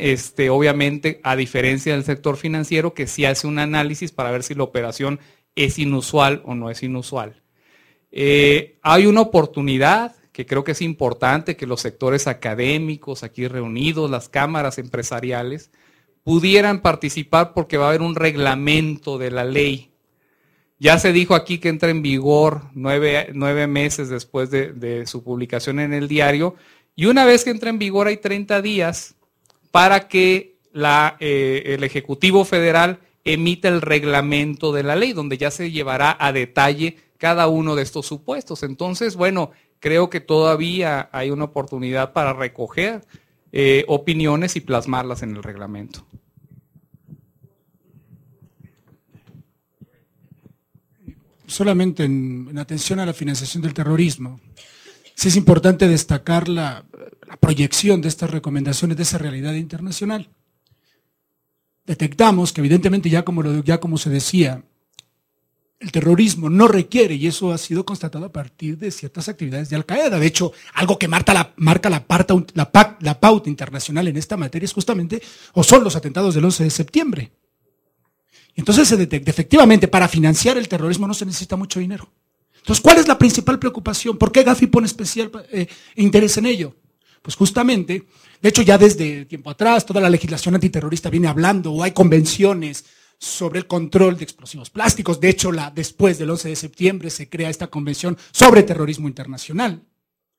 obviamente, a diferencia del sector financiero, que sí hace un análisis para ver si la operación es inusual o no es inusual. Hay una oportunidad que creo que es importante que los sectores académicos aquí reunidos, las cámaras empresariales, pudieran participar, porque va a haber un reglamento de la ley. Ya se dijo aquí que entra en vigor 9 meses después de su publicación en el diario, y una vez que entra en vigor hay 30 días para que el Ejecutivo Federal emita el reglamento de la ley, donde ya se llevará a detalle cada uno de estos supuestos. Entonces, bueno, creo que todavía hay una oportunidad para recoger opiniones y plasmarlas en el reglamento. Solamente en atención a la financiación del terrorismo, sí es importante destacar la proyección de estas recomendaciones, de esa realidad internacional. Detectamos que evidentemente, ya como se decía, el terrorismo no requiere, y eso ha sido constatado a partir de ciertas actividades de Al-Qaeda. De hecho, algo que marca la pauta internacional en esta materia es justamente, o son los atentados del 11 de septiembre. Entonces se detecta, efectivamente, para financiar el terrorismo no se necesita mucho dinero. Entonces, ¿cuál es la principal preocupación? ¿Por qué Gafi pone especial interés en ello? Pues justamente, de hecho ya desde tiempo atrás, toda la legislación antiterrorista viene hablando, o hay convenciones sobre el control de explosivos plásticos. De hecho, después del 11 de septiembre se crea esta convención sobre terrorismo internacional.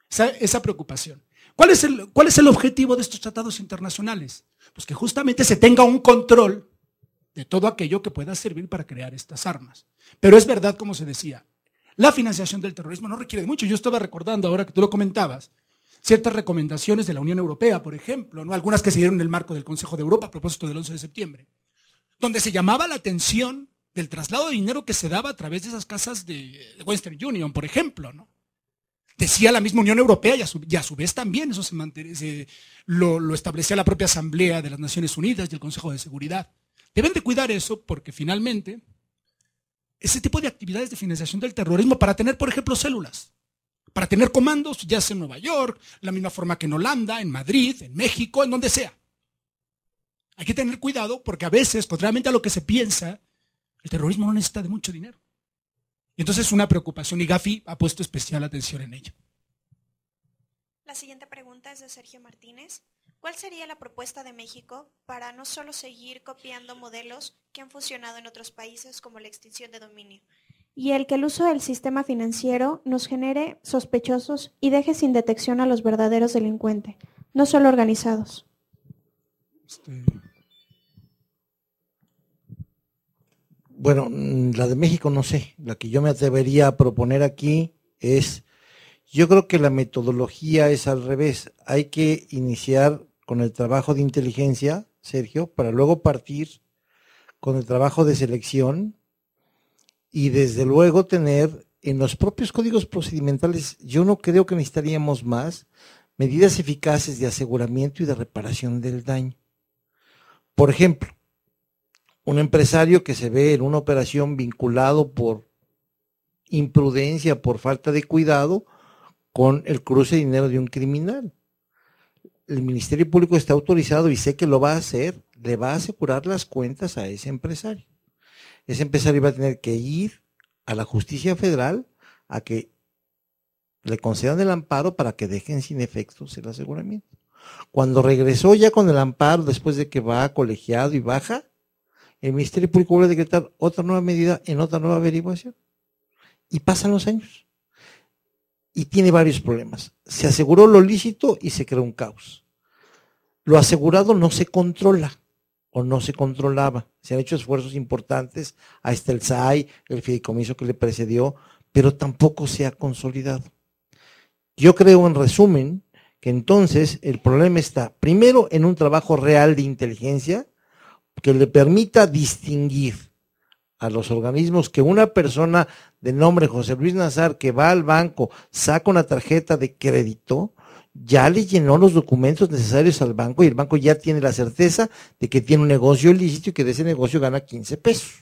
Esa preocupación. ¿Cuál es el objetivo de estos tratados internacionales? Pues que justamente se tenga un control de todo aquello que pueda servir para crear estas armas. Pero es verdad, como se decía, la financiación del terrorismo no requiere de mucho. Yo estaba recordando, ahora que tú lo comentabas, ciertas recomendaciones de la Unión Europea, por ejemplo, ¿no? Algunas que se dieron en el marco del Consejo de Europa a propósito del 11 de septiembre, donde se llamaba la atención del traslado de dinero que se daba a través de esas casas de Western Union, por ejemplo, ¿no? Decía la misma Unión Europea, y a su vez también eso lo establecía la propia Asamblea de las Naciones Unidas y el Consejo de Seguridad. Deben de cuidar eso, porque finalmente ese tipo de actividades de financiación del terrorismo, para tener, por ejemplo, células, para tener comandos, ya sea en Nueva York, la misma forma que en Holanda, en Madrid, en México, en donde sea. Hay que tener cuidado, porque a veces, contrariamente a lo que se piensa, el terrorismo no necesita de mucho dinero. Y entonces es una preocupación, y Gafi ha puesto especial atención en ello. La siguiente pregunta es de Sergio Martínez. ¿Cuál sería la propuesta de México para no solo seguir copiando modelos que han funcionado en otros países, como la extinción de dominio, y el que el uso del sistema financiero nos genere sospechosos y deje sin detección a los verdaderos delincuentes, no solo organizados? Bueno, la de México no sé. La que yo me atrevería a proponer aquí es, yo creo que la metodología es al revés. Hay que iniciar con el trabajo de inteligencia, Sergio, para luego partir con el trabajo de selección, y desde luego tener en los propios códigos procedimentales, yo no creo que necesitaríamos más medidas eficaces de aseguramiento y de reparación del daño. Por ejemplo, un empresario que se ve en una operación vinculado por imprudencia, por falta de cuidado, con el cruce de dinero de un criminal. El Ministerio Público está autorizado, y sé que lo va a hacer, le va a asegurar las cuentas a ese empresario. Ese empresario va a tener que ir a la justicia federal a que le concedan el amparo para que dejen sin efectos el aseguramiento. Cuando regresó ya con el amparo, después de que va colegiado y baja, el Ministerio Público vuelve a decretar otra nueva medida en otra nueva averiguación. Y pasan los años. Y tiene varios problemas. Se aseguró lo lícito y se creó un caos. Lo asegurado no se controla o no se controlaba. Se han hecho esfuerzos importantes, ahí está el SAI, el fideicomiso que le precedió, pero tampoco se ha consolidado. Yo creo, en resumen, que entonces el problema está primero en un trabajo real de inteligencia que le permita distinguir a los organismos que una persona de nombre José Luis Nazar que va al banco, saca una tarjeta de crédito, ya le llenó los documentos necesarios al banco y el banco ya tiene la certeza de que tiene un negocio ilícito y que de ese negocio gana 15 pesos.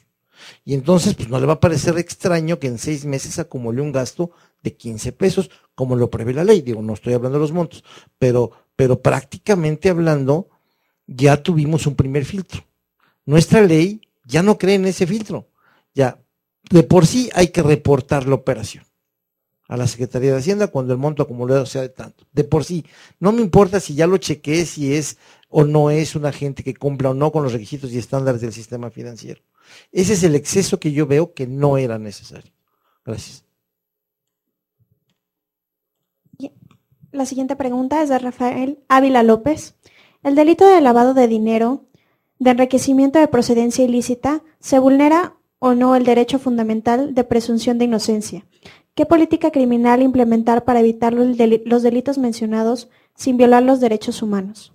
Y entonces pues no le va a parecer extraño que en 6 meses acumule un gasto de 15 pesos, como lo prevé la ley. Digo, no estoy hablando de los montos, pero prácticamente hablando, ya tuvimos un primer filtro. Nuestra ley ya no cree en ese filtro. Ya, de por sí hay que reportar la operación a la Secretaría de Hacienda cuando el monto acumulado sea de tanto. De por sí, no me importa si ya lo chequeé, si es o no es un agente que cumpla o no con los requisitos y estándares del sistema financiero. Ese es el exceso que yo veo que no era necesario. Gracias. La siguiente pregunta es de Rafael Ávila López. ¿El delito de lavado de dinero, de enriquecimiento de procedencia ilícita, se vulnera o no el derecho fundamental de presunción de inocencia? ¿Qué política criminal implementar para evitar los delitos mencionados sin violar los derechos humanos?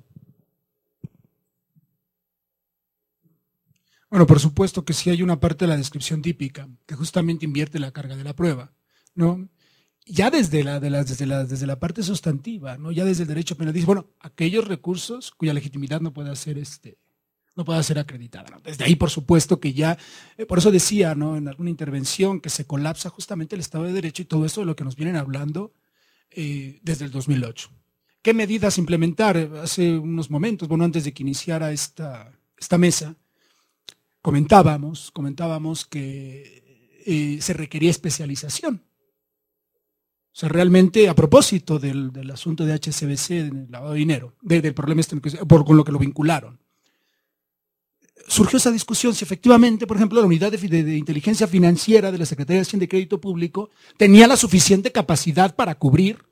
Bueno, por supuesto que sí hay una parte de la descripción típica que justamente invierte la carga de la prueba, ¿no? Ya desde la parte sustantiva, ¿no? Ya desde el derecho penal dice, bueno, aquellos recursos cuya legitimidad no pueda ser acreditada, ¿no? Desde ahí, por supuesto, que ya, por eso decía, ¿no?, en alguna intervención, que se colapsa justamente el Estado de Derecho y todo eso de lo que nos vienen hablando desde el 2008. ¿Qué medidas implementar? Hace unos momentos, bueno, antes de que iniciara esta mesa, comentábamos que se requería especialización. O sea, realmente, a propósito del asunto de HSBC, del lavado de dinero, del problema con lo que lo vincularon, surgió esa discusión si efectivamente, por ejemplo, la unidad de inteligencia financiera de la Secretaría de Hacienda y Crédito Público tenía la suficiente capacidad para cubrir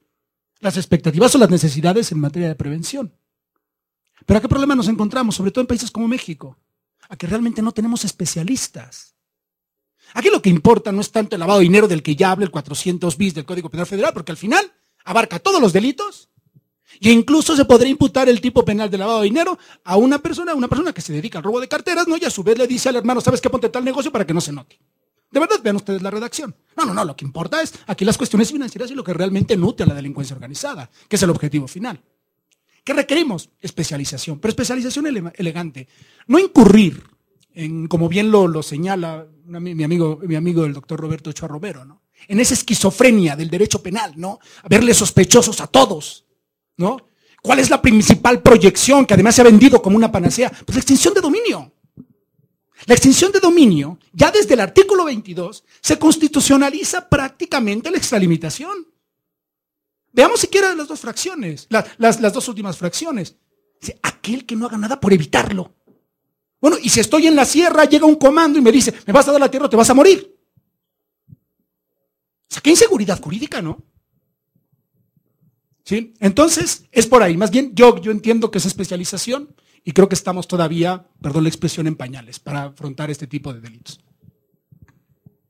las expectativas o las necesidades en materia de prevención. Pero ¿a qué problema nos encontramos? Sobre todo en países como México, a que realmente no tenemos especialistas. Aquí lo que importa no es tanto el lavado de dinero del que ya habla el 400 bis del Código Penal Federal, porque al final abarca todos los delitos e incluso se podría imputar el tipo penal de lavado de dinero a una persona que se dedica al robo de carteras, ¿no? Y a su vez le dice al hermano, ¿sabes qué? Ponte tal negocio para que no se note. De verdad, vean ustedes la redacción. No, lo que importa es aquí las cuestiones financieras y lo que realmente nutre a la delincuencia organizada, que es el objetivo final. ¿Qué requerimos? Especialización, pero especialización elegante. No incurrir en, como bien lo señala mi amigo el doctor Roberto Ochoa Romero, ¿no?, en esa esquizofrenia del derecho penal, ¿no?, a verle sospechosos a todos, ¿no? ¿Cuál es la principal proyección que además se ha vendido como una panacea? Pues la extinción de dominio. La extinción de dominio, ya desde el artículo 22, se constitucionaliza prácticamente la extralimitación. Veamos siquiera las dos fracciones, las dos últimas fracciones. Dice, aquel que no haga nada por evitarlo. Bueno, y si estoy en la sierra, llega un comando y me dice, me vas a dar la tierra o te vas a morir. O sea, qué inseguridad jurídica, ¿no? ¿Sí? Entonces, es por ahí. Más bien, yo entiendo que es especialización y creo que estamos todavía, perdón la expresión, en pañales para afrontar este tipo de delitos.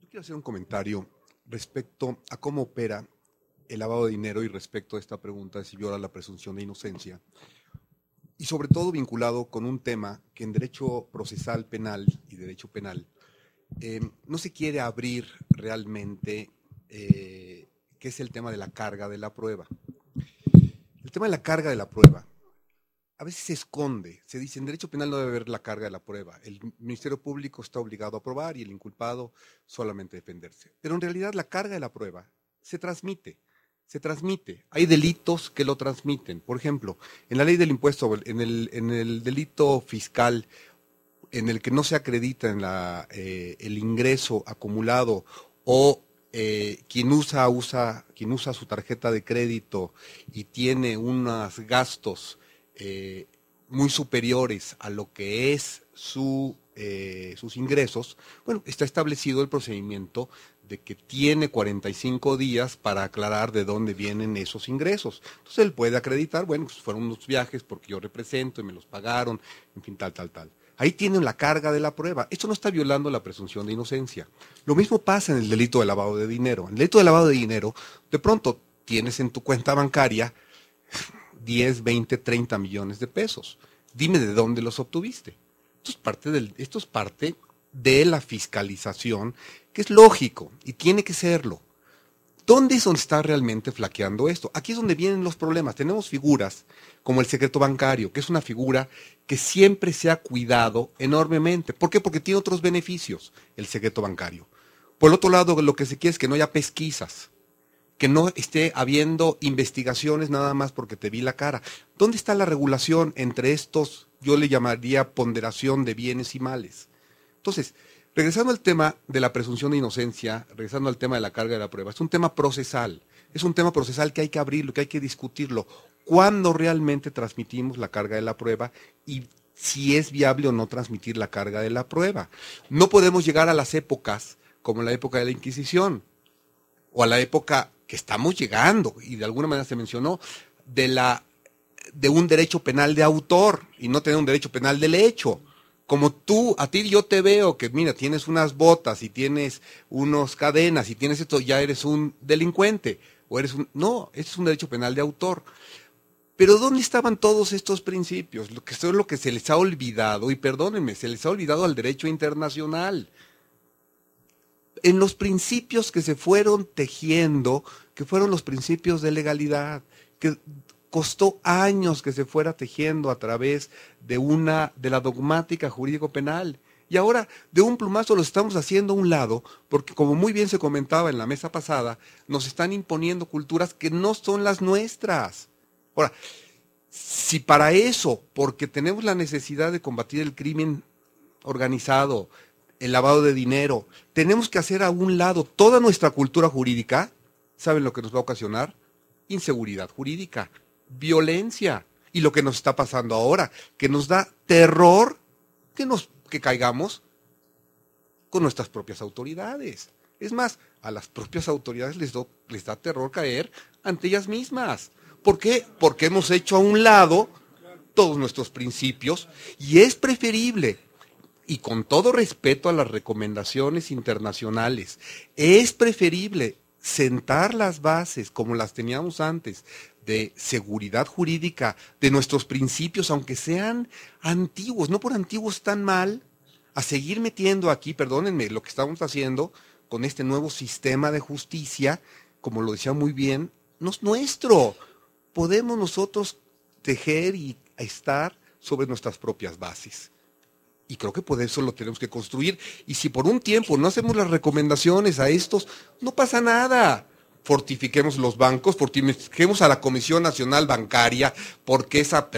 Yo quiero hacer un comentario respecto a cómo opera el lavado de dinero y respecto a esta pregunta de si viola la presunción de inocencia. Y sobre todo vinculado con un tema que en derecho procesal penal y derecho penal no se quiere abrir realmente, que es el tema de la carga de la prueba. El tema de la carga de la prueba a veces se esconde, se dice en derecho penal no debe haber la carga de la prueba, el Ministerio Público está obligado a probar y el inculpado solamente defenderse. Pero en realidad la carga de la prueba se transmite. Hay delitos que lo transmiten. Por ejemplo, en la ley del impuesto, en el delito fiscal, en el que no se acredita el ingreso acumulado o quien usa su tarjeta de crédito y tiene unos gastos muy superiores a lo que es sus ingresos, bueno, está establecido el procedimiento de que tiene 45 días para aclarar de dónde vienen esos ingresos. Entonces él puede acreditar, bueno, pues fueron unos viajes porque yo represento y me los pagaron, en fin, tal. Ahí tienen la carga de la prueba. Esto no está violando la presunción de inocencia. Lo mismo pasa en el delito de lavado de dinero. En el delito de lavado de dinero, de pronto tienes en tu cuenta bancaria 10, 20, 30 millones de pesos. Dime de dónde los obtuviste. Esto es parte de la fiscalización, que es lógico y tiene que serlo. ¿Dónde es donde está realmente flaqueando esto? Aquí es donde vienen los problemas. Tenemos figuras como el secreto bancario, que es una figura que siempre se ha cuidado enormemente. ¿Por qué? Porque tiene otros beneficios, el secreto bancario. Por el otro lado, lo que se quiere es que no haya pesquisas, que no esté habiendo investigaciones nada más porque te vi la cara. ¿Dónde está la regulación entre estos, yo le llamaría ponderación de bienes y males? Entonces, regresando al tema de la presunción de inocencia, regresando al tema de la carga de la prueba, es un tema procesal que hay que abrirlo, que hay que discutirlo. ¿Cuándo realmente transmitimos la carga de la prueba y si es viable o no transmitir la carga de la prueba? No podemos llegar a las épocas como la época de la Inquisición o a la época que estamos llegando, y de alguna manera se mencionó, de un derecho penal de autor y no tener un derecho penal del hecho. Como a ti yo te veo que, mira, tienes unas botas y tienes unas cadenas y tienes esto, ya eres un delincuente. No, este es un derecho penal de autor. Pero ¿dónde estaban todos estos principios? Eso es lo que se les ha olvidado, y perdónenme, se les ha olvidado al derecho internacional. En los principios que se fueron tejiendo, que fueron los principios de legalidad, que costó años que se fuera tejiendo a través de la dogmática jurídico-penal. Y ahora, de un plumazo, lo estamos haciendo a un lado, porque como muy bien se comentaba en la mesa pasada, nos están imponiendo culturas que no son las nuestras. Ahora, si para eso, porque tenemos la necesidad de combatir el crimen organizado, el lavado de dinero, tenemos que hacer a un lado toda nuestra cultura jurídica, ¿saben lo que nos va a ocasionar? Inseguridad jurídica, violencia, y lo que nos está pasando ahora, que nos da terror que caigamos con nuestras propias autoridades. Es más, a las propias autoridades les da terror caer ante ellas mismas. ¿Por qué? Porque hemos hecho a un lado todos nuestros principios, y es preferible, y con todo respeto a las recomendaciones internacionales, es preferible sentar las bases como las teníamos antes, de seguridad jurídica, de nuestros principios, aunque sean antiguos, no por antiguos tan mal, a seguir metiendo aquí, perdónenme, lo que estamos haciendo con este nuevo sistema de justicia, como lo decía muy bien, no es nuestro. Podemos nosotros tejer y estar sobre nuestras propias bases. Y creo que por eso lo tenemos que construir. Y si por un tiempo no hacemos las recomendaciones a estos, no pasa nada. Fortifiquemos los bancos, fortifiquemos a la Comisión Nacional Bancaria, porque esa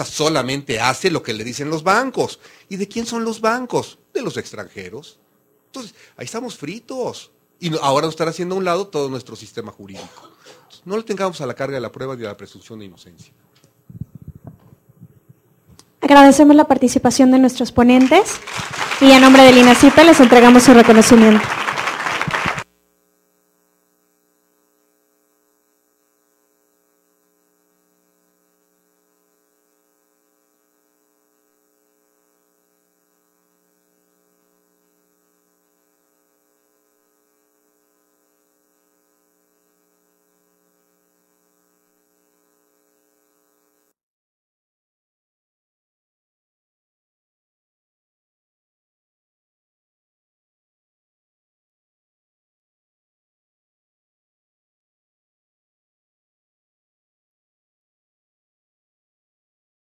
solamente hace lo que le dicen los bancos. ¿Y de quién son los bancos? De los extranjeros. Entonces, ahí estamos fritos. Y ahora nos están haciendo a un lado todo nuestro sistema jurídico. Entonces, no le tengamos a la carga de la prueba ni a la presunción de inocencia. Agradecemos la participación de nuestros ponentes y a nombre del INACIPE les entregamos su reconocimiento.